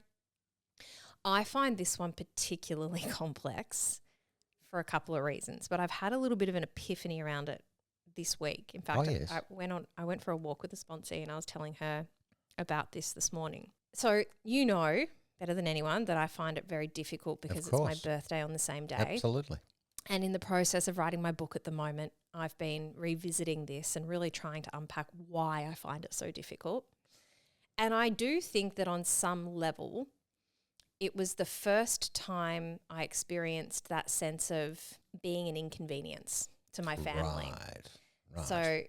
I find this one particularly complex for a couple of reasons, but I've had a little bit of an epiphany around it this week. In fact, I went for a walk with a sponsee and I was telling her about this morning. So better than anyone that I find it very difficult because it's my birthday on the same day. Absolutely. And in the process of writing my book at the moment, I've been revisiting this and really trying to unpack why I find it so difficult. And I do think that on some level, it was the first time I experienced that sense of being an inconvenience to my family. Right. So,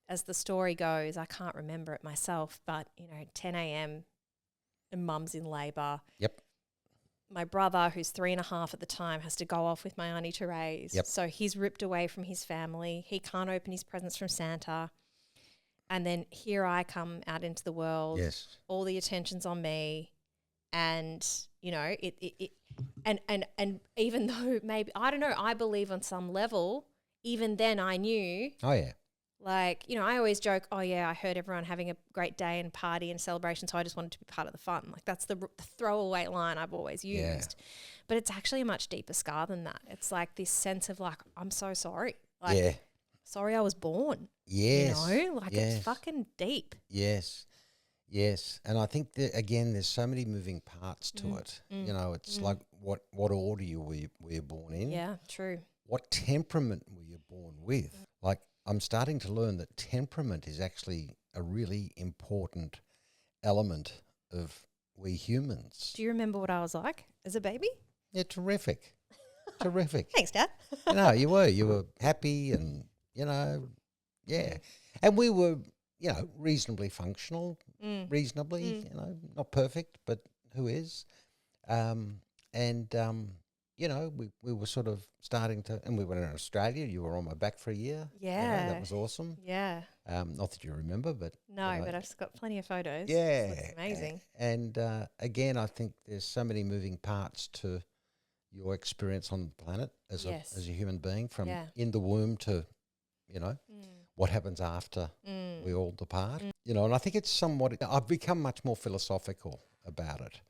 as the story goes, I can't remember it myself, but, 10 a.m. and Mum's in labour. Yep. My brother, who's 3.5 at the time, has to go off with my Auntie Therese. Yep. So he's ripped away from his family. He can't open his presents from Santa. And then here I come out into the world. Yes. All the attention's on me. And, and even though maybe, I don't know, I believe on some level, even then I knew. Oh, yeah. Like, I always joke, oh, yeah, I heard everyone having a great day and party and celebration, so I just wanted to be part of the fun. Like, that's the throwaway line I've always used. Yeah. But it's actually a much deeper scar than that. It's like this sense of, like, I'm so sorry. Like, sorry I was born. Yes. It's fucking deep. Yes. Yes. And I think that, again, there's so many moving parts to it. It's like what order were you born in? Yeah, true. What temperament were you born with? Like, I'm starting to learn that temperament is actually a really important element of we humans. Do you remember what I was like as a baby? Yeah, terrific. Terrific. Thanks, Dad. You were happy and, yeah. And we were reasonably functional, reasonably, not perfect, but who is? We were sort of starting to, and we went in Australia. You were on my back for a year. Yeah. That was awesome. Yeah. Not that you remember, but No, but I've got plenty of photos. yeah, It looks amazing. And again, I think there's so many moving parts to your experience on the planet as a human being, from in the womb to, what happens after we all depart. And I think it's somewhat. I've become much more philosophical about it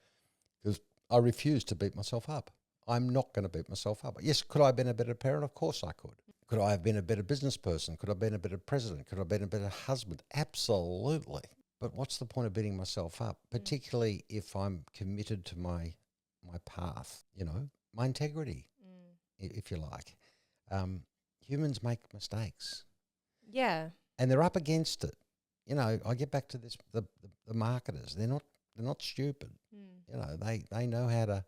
because I refuse to beat myself up. I'm not going to beat myself up. Yes, could I have been a better parent? Of course I could. Could I have been a better business person? Could I have been a better president? Could I have been a better husband? Absolutely. But what's the point of beating myself up, particularly if I'm committed to my path, my integrity, if you like. Humans make mistakes. Yeah. And they're up against it. I get back to this, the marketers. They're not stupid. They know how to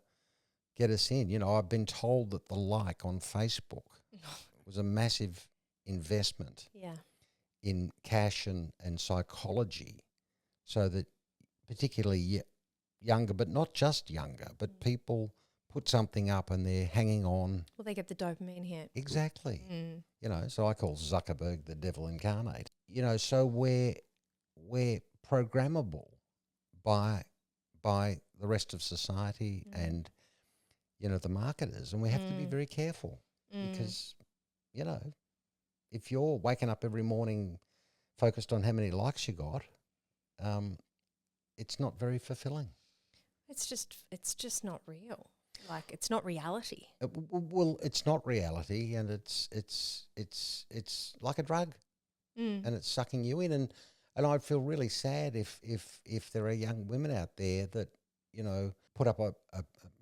get us in. I've been told that the like on Facebook was a massive investment in cash and psychology, so that particularly younger, but not just younger, but people put something up and they're hanging on. Well, they get the dopamine hit. Exactly. So I call Zuckerberg the devil incarnate. So we're programmable by the rest of society and the marketers, and we have to be very careful because if you're waking up every morning focused on how many likes you got, it's not very fulfilling. It's just not real. Like, it's not reality. Well, it's not reality, and it's like a drug, and it's sucking you in. And I'd feel really sad if there are young women out there that put up a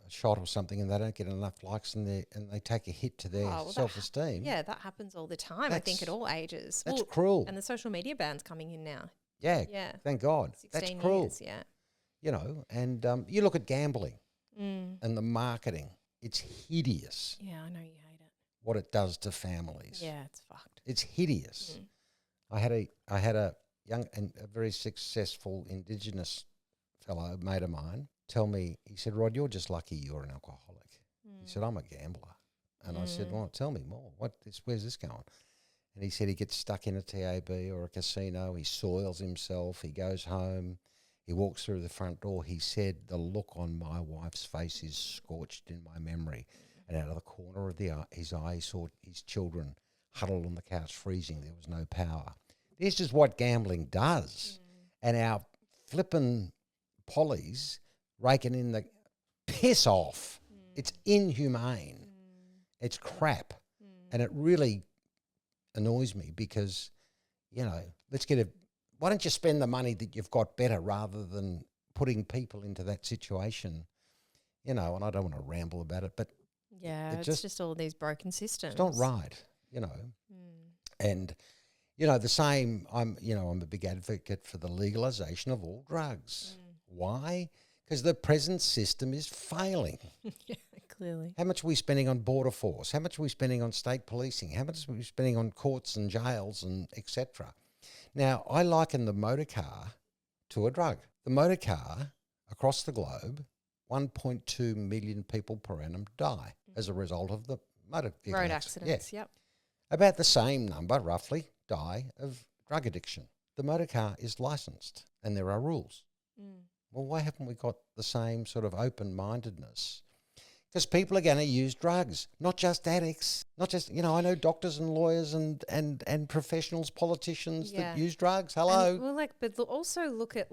shot or something and they don't get enough likes and they take a hit to their self-esteem. That happens all the time. I think at all ages. That's cruel. And the social media ban's coming in now. Yeah. Thank God. 16 That's cruel. years, yeah. And you look at gambling and the marketing. It's hideous. Yeah, I know you hate it. What it does to families. Yeah, it's fucked. It's hideous. I had a young and a very successful Indigenous fellow, mate of mine, tell me, he said, Rod, you're just lucky you're an alcoholic. He said, I'm a gambler. And I said, well, tell me more. Where's this going? And he said he gets stuck in a TAB or a casino. He soils himself. He goes home. He walks through the front door. He said, the look on my wife's face is scorched in my memory. And out of the corner of his eye, he saw his children huddled on the couch freezing. There was no power. This is what gambling does. And our flippin' pollies raking in the piss off. It's inhumane. It's crap. And it really annoys me because, why don't you spend the money that you've got better rather than putting people into that situation? And I don't want to ramble about it, but it's just all these broken systems. It's not right, And, the same, I'm a big advocate for the legalization of all drugs. Why? Because the present system is failing. Yeah, clearly. How much are we spending on border force? How much are we spending on state policing? How much are we spending on courts and jails and etc.? Now, I liken the motor car to a drug. The motor car across the globe, 1.2 million people per annum die as a result of the motor vehicle road accidents. Yep. About the same number, roughly, die of drug addiction. The motor car is licensed and there are rules. Well, why haven't we got the same sort of open-mindedness? Because people are going to use drugs, not just addicts, not just, I know doctors and lawyers and professionals, politicians that use drugs. Hello. And, but also look at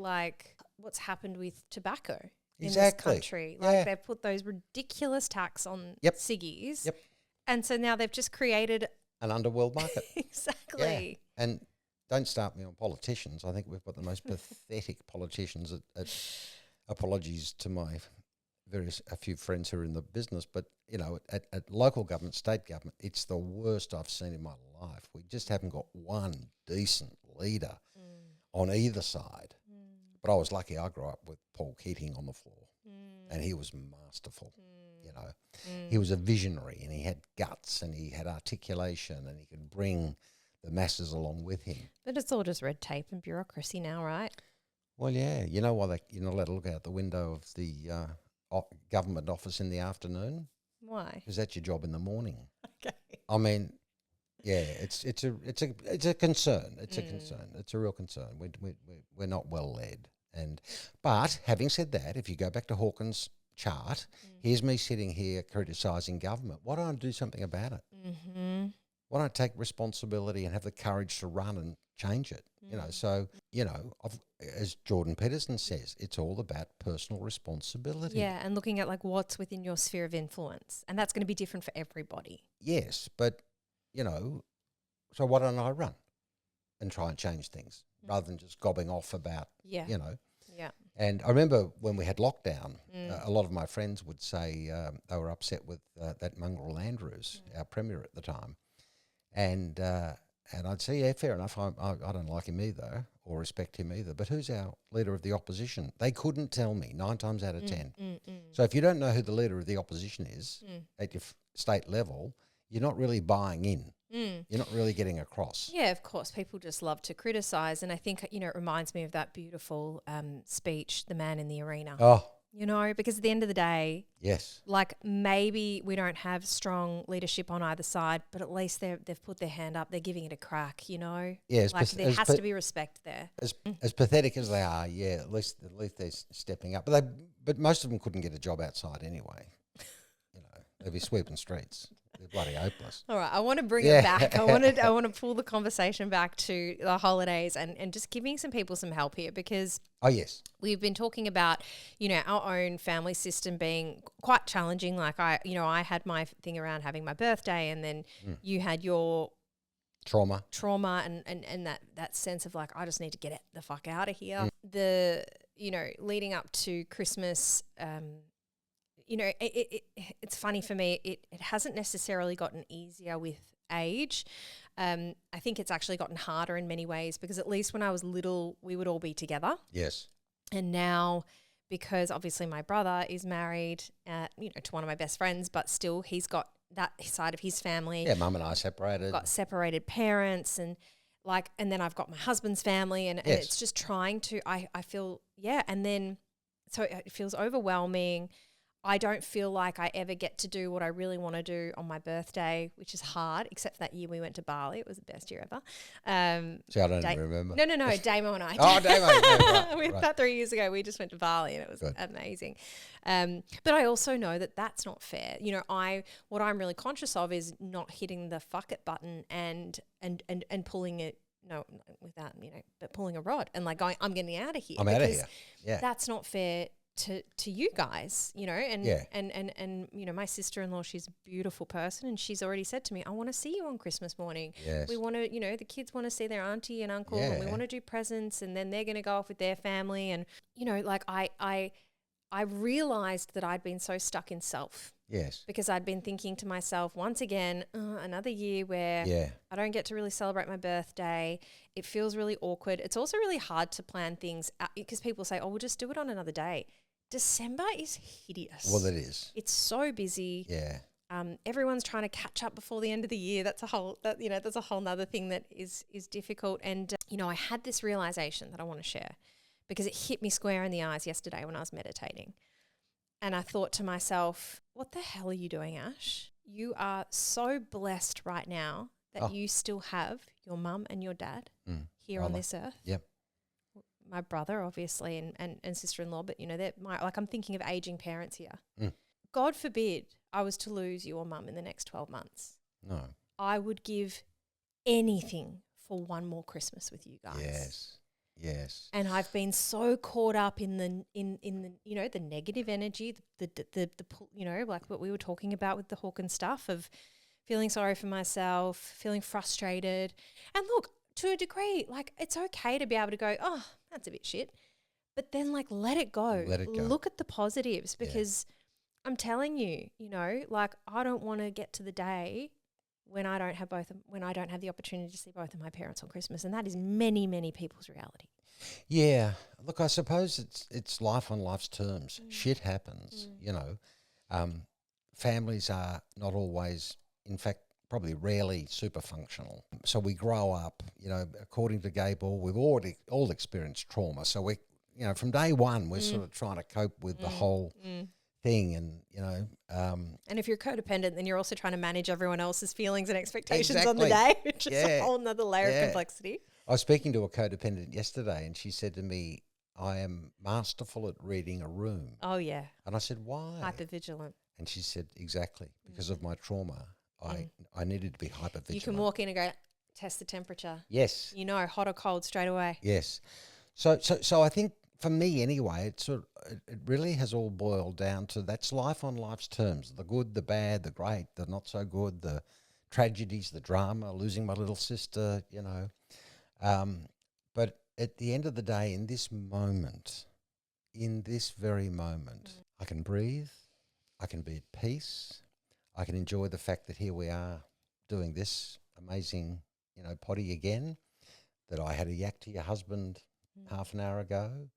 what's happened with tobacco in Exactly. this country. They've put those ridiculous tax on ciggies. Yep. And so now they've just created an underworld market. Exactly. Yeah. And don't start me on politicians. I think we've got the most pathetic politicians at apologies to my a few friends who are in the business, but, at local government, state government, it's the worst I've seen in my life. We just haven't got one decent leader on either side. But I was lucky I grew up with Paul Keating on the floor, and he was masterful, He was a visionary, and he had guts, and he had articulation, and he could bring the masses along with him. But it's all just red tape and bureaucracy now, right? Well, yeah, you know why you're not allowed to look out the window of the government office in the afternoon? Why? Because that's your job in the morning. Okay. I mean, yeah, it's a concern. It's a concern. It's a real concern. We're not well led. But having said that, if you go back to Hawkins' chart, here's me sitting here criticising government. Why don't I do something about it? Mm-hmm. Why don't I take responsibility and have the courage to run and change it? You know, so, you know, as Jordan Peterson says, it's all about personal responsibility. Yeah, and looking at like what's within your sphere of influence. And that's going to be different for everybody. Yes, but, you know, so why don't I run and try and change things rather than just gobbing off about, you know. Yeah. And I remember when we had lockdown, a lot of my friends would say they were upset with that mongrel Andrews, our premier at the time. And I'd say, yeah, fair enough. I don't like him either or respect him either. But who's our leader of the opposition? They couldn't tell me 9 times out of 10. So if you don't know who the leader of the opposition is at your state level, you're not really buying in. You're not really getting across. Yeah, of course. People just love to criticise. And I think, you know, it reminds me of that beautiful speech, The Man in the Arena. Oh. You know, because at the end of the day, yes, like maybe we don't have strong leadership on either side, but at least they've put their hand up. They're giving it a crack, you know. Yeah, like there has to be respect there. As pathetic as they are, yeah, at least they're stepping up. But most of them couldn't get a job outside anyway. You know, they'd be sweeping streets. They're bloody hopeless. All right, I want to bring it back. I want to pull the conversation back to the holidays and just giving some people some help here because we've been talking about, you know, our own family system being quite challenging. Like I had my thing around having my birthday, and then you had your trauma and that sense of like I just need to get the fuck out of here. The leading up to Christmas. You know, it's funny for me. It hasn't necessarily gotten easier with age. I think it's actually gotten harder in many ways because at least when I was little, we would all be together. Yes. And now, because obviously my brother is married, to one of my best friends, but still he's got that side of his family. Yeah, Mum and I separated. Got separated parents and then I've got my husband's family and it's just trying to. I feel and then so it feels overwhelming. I don't feel like I ever get to do what I really want to do on my birthday, which is hard, except for that year we went to Bali. It was the best year ever. See, I don't even remember. No, Damo and I. Oh, Damo. Yeah, right, About 3 years ago, we just went to Bali and it was amazing. But I also know that that's not fair. You know, what I'm really conscious of is not hitting the fuck it button and pulling it. No, without, but pulling a rod and like going, I'm getting out of here. I'm out of here. Yeah. That's not fair to you guys, and my sister-in-law, she's a beautiful person and she's already said to me, I want to see you on Christmas morning. Yes. We want to, the kids want to see their auntie and uncle and we want to do presents and then they're going to go off with their family. And, I realized that I'd been so stuck in self. Yes. Because I'd been thinking to myself, once again, another year where I don't get to really celebrate my birthday. It feels really awkward. It's also really hard to plan things because people say, oh, we'll just do it on another day. December is hideous. Well, it is. It's so busy. Yeah. Everyone's trying to catch up before the end of the year. That's a whole nother thing that is difficult. And, I had this realization that I want to share because it hit me square in the eyes yesterday when I was meditating. And I thought to myself, what the hell are you doing, Ash? You are so blessed right now that you still have your mum and your dad here on this earth. Yep. My brother, obviously, and sister-in-law, but, they're I'm thinking of aging parents here. God forbid I was to lose you or mum in the next 12 months. No. I would give anything for one more Christmas with you guys. Yes. And I've been so caught up in the the negative energy, the like what we were talking about with the Hawkins stuff of feeling sorry for myself, feeling frustrated. And look, to a degree, like it's okay to be able to go, oh, that's a bit shit. But then like let it go. Let it go. Look at the positives because I'm telling you, like I don't want to get to the day when I don't have the opportunity to see both of my parents on Christmas, and that is many, many people's reality. Yeah, look, I suppose it's life on life's terms. Shit happens, Families are not always, in fact, probably rarely super functional. So we grow up, according to Gable, we've all experienced trauma. So from day one, we're sort of trying to cope with the whole thing. And, and if you're codependent, then you're also trying to manage everyone else's feelings and expectations on the day, which is a whole nother layer of complexity. I was speaking to a codependent yesterday, and she said to me, I am masterful at reading a room. Oh, yeah. And I said, why? Hypervigilant. And she said, exactly, because of my trauma. I needed to be hypervigilant. You can walk in and go, test the temperature. Yes. Hot or cold straight away. Yes. So I think for me anyway, it really has all boiled down to that's life on life's terms, the good, the bad, the great, the not so good, the tragedies, the drama, losing my little sister, But at the end of the day, in this very moment, I can breathe, I can be at peace, I can enjoy the fact that here we are doing this amazing, potty again, that I had a yak to your husband half an hour ago,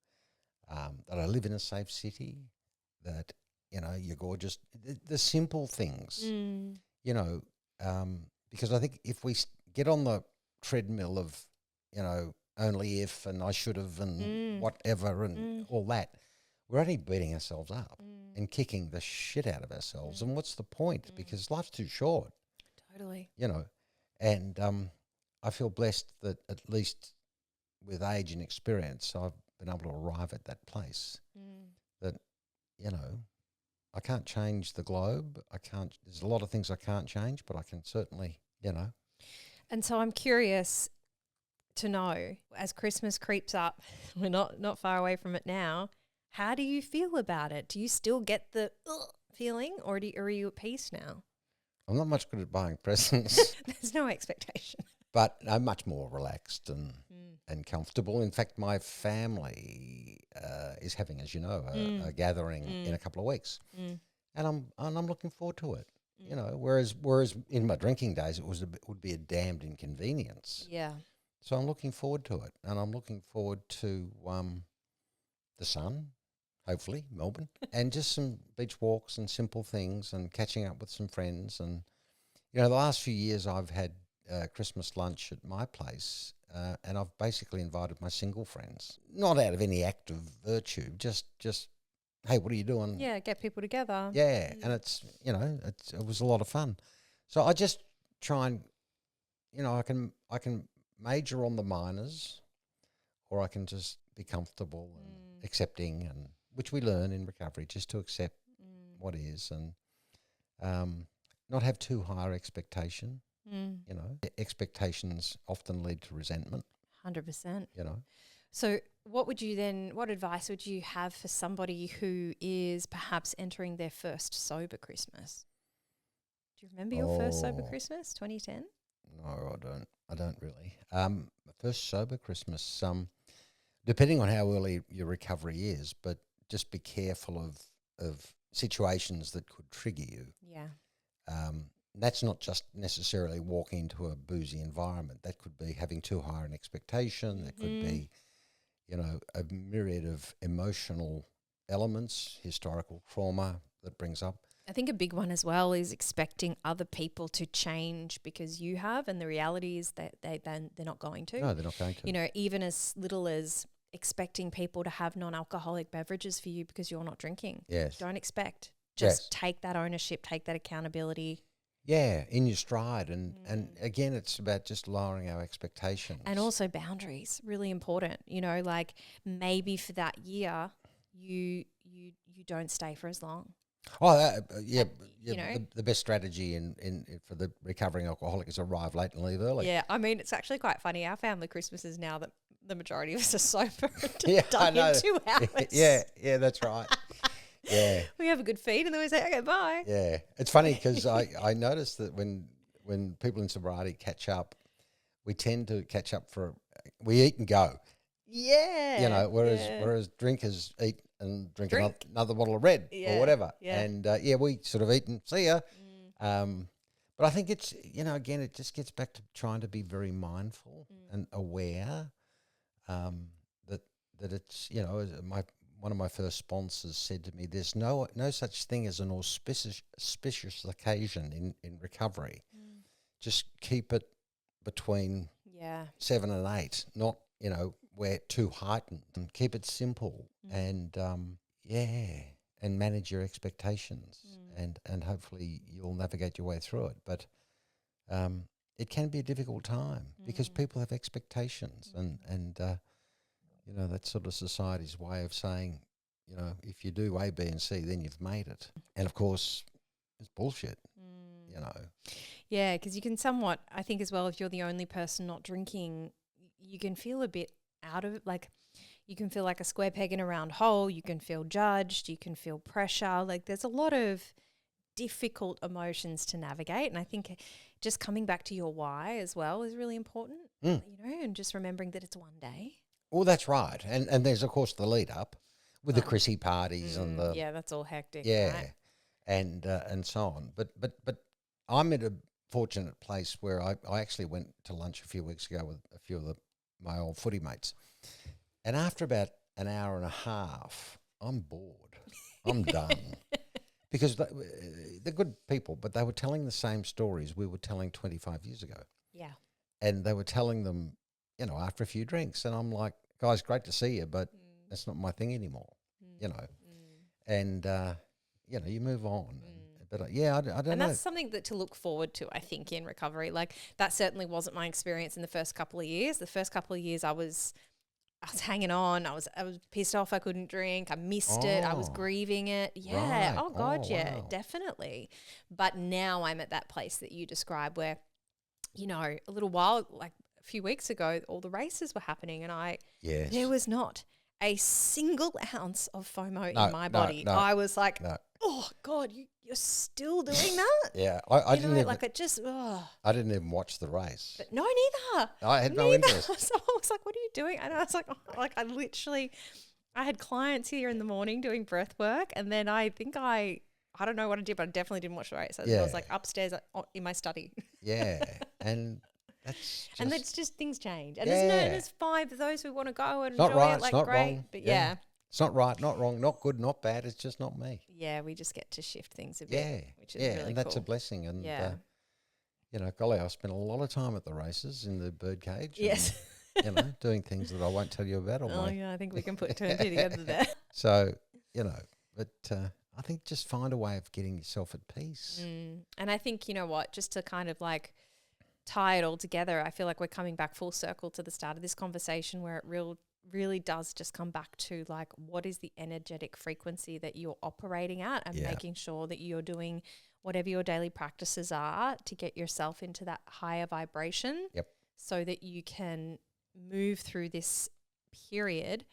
that I live in a safe city, that, you're gorgeous. The simple things, because I think if we get on the treadmill of, only if and I should have and whatever and all that, we're only beating ourselves up and kicking the shit out of ourselves. And what's the point? Because life's too short. Totally. And I feel blessed that at least with age and experience, I've been able to arrive at that place that, I can't change the globe. There's a lot of things I can't change, but I can certainly, And so I'm curious to know, as Christmas creeps up, we're not far away from it now, how do you feel about it? Do you still get the feeling, or are you at peace now? I'm not much good at buying presents. There's no expectation. But I'm much more relaxed and comfortable. In fact, my family is having, as you know, a gathering in a couple of weeks, and I'm looking forward to it. Whereas in my drinking days, it would be a damned inconvenience. Yeah. So I'm looking forward to it, and I'm looking forward to the sun, hopefully Melbourne, and just some beach walks and simple things, and catching up with some friends. And the last few years I've had Christmas lunch at my place, and I've basically invited my single friends, not out of any act of virtue, just hey, what are you doing? Yeah, get people together. Yeah, and it was a lot of fun. So I just try and I can major on the minors, or I can just be comfortable and accepting, and which we learn in recovery, just to accept what is, and not have too high expectation. Expectations often lead to resentment. 100%. So what advice would you have for somebody who is perhaps entering their first sober Christmas? Do you remember your first sober Christmas, 2010? No, I don't really. First sober Christmas, depending on how early your recovery is, but just be careful of situations that could trigger you. Yeah. That's not just necessarily walking into a boozy environment. That could be having too high an expectation. That could be, a myriad of emotional elements, historical trauma that brings up. I think a big one as well is expecting other people to change because you have, and the reality is that they're not going to. No, they're not going to. Even as little as expecting people to have non-alcoholic beverages for you because you're not drinking. Yes. Don't expect. Just take that ownership, take that accountability. Yeah, in your stride. And again, it's about just lowering our expectations. And also boundaries, really important. Like maybe for that year, you don't stay for as long. Oh, the best strategy in for the recovering alcoholic is arrive late and leave early. Yeah, I mean, it's actually quite funny. Our family Christmas is now that the majority of us are sober done in 2 hours. Yeah, that's right. Yeah. We have a good feed and then we say, okay, bye. Yeah. It's funny because I noticed that when people in sobriety catch up, we tend to catch up we eat and go. Yeah. Whereas drinkers eat and drink. Another bottle of red or whatever. Yeah. And we sort of eat and see ya. But I think it's, again, it just gets back to trying to be very mindful and aware that it's, one of my first sponsors said to me, there's no such thing as an auspicious occasion in recovery. just keep it between 7 and 8, not, where too heightened. And keep it simple and, and manage your expectations and hopefully you'll navigate your way through it. But it can be a difficult time because people have expectations and that's sort of society's way of saying, if you do A, B and C, then you've made it. And of course, it's bullshit, Yeah, because you can somewhat, I think as well, if you're the only person not drinking, you can feel a bit out of it. Like you can feel like a square peg in a round hole. You can feel judged. You can feel pressure. Like there's a lot of difficult emotions to navigate. And I think just coming back to your why as well is really important, and just remembering that it's one day. Well, that's right. And there's, of course, the lead up with the Chrissy parties and the... Yeah, that's all hectic, Yeah, right? and so on. But I'm in a fortunate place where I actually went to lunch a few weeks ago with a few of my old footy mates. And after about an hour and a half, I'm bored. I'm done. Because they're good people, but they were telling the same stories we were telling 25 years ago. Yeah. And they were telling them, after a few drinks. And I'm like, guys, great to see you, but that's not my thing anymore, And, you move on. But, I don't know. And that's something that to look forward to, I think, in recovery. Like that certainly wasn't my experience in the first couple of years. The first couple of years I was hanging on. I was pissed off I couldn't drink. I missed it. I was grieving it. Yeah. Right. Oh, God, yeah, Wow. definitely. But now I'm at that place that you describe where, a little while, like a few weeks ago, all the races were happening and there was not a single ounce of FOMO in my body. No, I was like, oh, God, you're still doing that? Yeah. I didn't even... like it just, I didn't even watch the race. But no, neither. I had no interest. So I was like, what are you doing? And I was like, I had clients here in the morning doing breath work. And then I think I don't know what I did, but I definitely didn't watch the race. I was like upstairs in my study. Yeah. And that's just... And that's just things change. And there's fine for those who want to go and enjoy right, it, like it's not great. wrong. But it's not right, not wrong, not good, not bad. It's just not me. Yeah, we just get to shift things a bit, which is really and that's cool. a blessing. And, golly, I spent a lot of time at the races in the birdcage. Yes. And, doing things that I won't tell you about. I think we can put two and two together there. So, but I think just find a way of getting yourself at peace. And I think, just to kind of like tie it all together, I feel like we're coming back full circle to the start of this conversation where it really does just come back to like what is the energetic frequency that you're operating at and making sure that you're doing whatever your daily practices are to get yourself into that higher vibration so that you can move through this period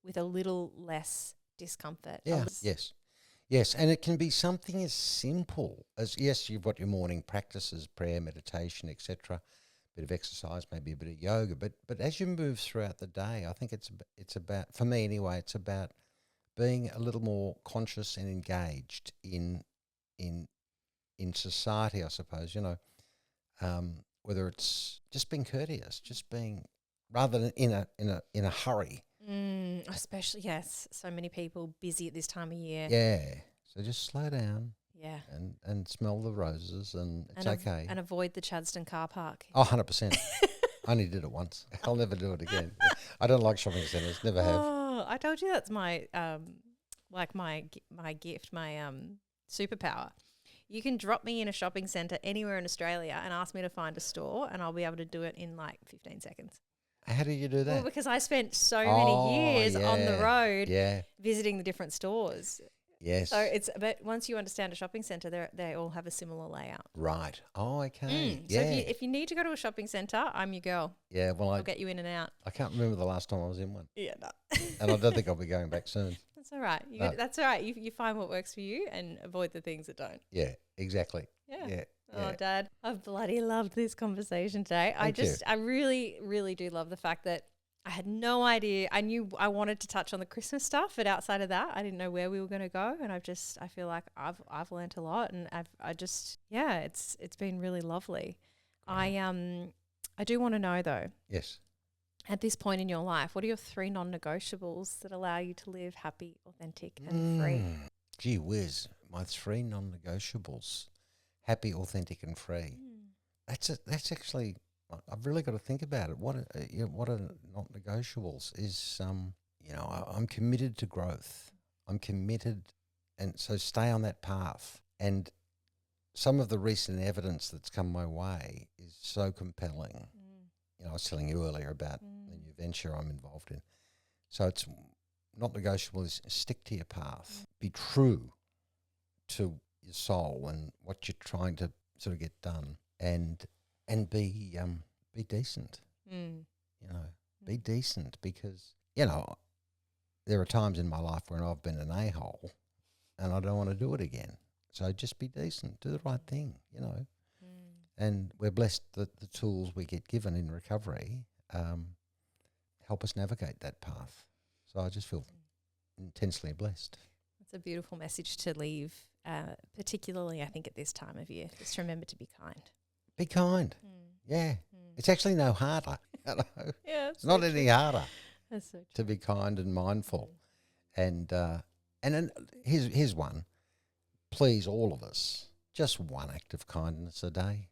with a little less discomfort. Yes, and it can be something as simple as, yes, you've got your morning practices, prayer, meditation, etc., bit of exercise, maybe a bit of yoga, but as you move throughout the day, I think it's about, for me anyway, it's about being a little more conscious and engaged in society, I suppose, whether it's just being courteous, just being, rather than in a hurry. Especially, yes, so many people busy at this time of year. Yeah, so just slow down. Yeah. And smell the roses and it's okay. And avoid the Chadstone car park. Oh, 100%. I only did it once. I'll never do it again. I don't like shopping centres, never have. Oh, I told you that's my my gift, my superpower. You can drop me in a shopping centre anywhere in Australia and ask me to find a store and I'll be able to do it in like 15 seconds. How do you do that? Well, because I spent so many years on the road visiting the different stores. Yes. So but once you understand a shopping centre, they all have a similar layout. Right. Oh, okay. So if you need to go to a shopping centre, I'm your girl. Yeah, well, I'll get you in and out. I can't remember the last time I was in one. Yeah, no. And I don't think I'll be going back soon. That's all right. That's all right. You find what works for you and avoid the things that don't. Yeah, exactly. Yeah. Oh, Dad, I've bloody loved this conversation today. I really, really do love the fact that I had no idea. I knew I wanted to touch on the Christmas stuff, but outside of that, I didn't know where we were going to go. And I feel like I've learnt a lot, and it's been really lovely. I do want to know though. Yes. At this point in your life, what are your 3 non-negotiables that allow you to live happy, authentic, and free? Gee whiz, my 3 non-negotiables: happy, authentic, and free. That's actually, I've really got to think about it. What are non-negotiables is, I'm committed to growth. I'm committed, and so stay on that path. And some of the recent evidence that's come my way is so compelling. I was telling you earlier about the new venture I'm involved in. So it's not negotiable is stick to your path. Be true to your soul and what you're trying to sort of get done, and be decent. Be decent, because there are times in my life when I've been an a-hole and I don't want to do it again. So just be decent, do the right thing, And we're blessed that the tools we get given in recovery help us navigate that path. So I just feel intensely blessed. It's a beautiful message to leave, particularly I think at this time of year. Just remember to be kind. Be kind. Yeah. It's actually no harder. Yeah, it's not any harder That's so true. to be kind and mindful. And then here's one. Please, all of us, just one act of kindness a day.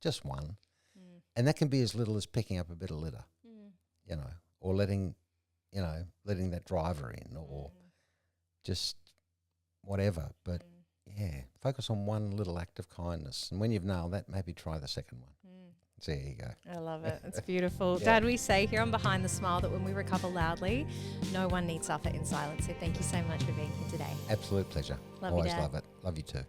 Just one. And that can be as little as picking up a bit of litter, or letting that driver in, or just whatever. But focus on one little act of kindness. And when you've nailed that, maybe try the second one. So there you go. I love it. It's beautiful. Dad, we say here on Behind the Smile that when we recover loudly, no one need suffer in silence. So thank you so much for being here today. Absolute pleasure. Love you, Always Dad. love it. Love you too.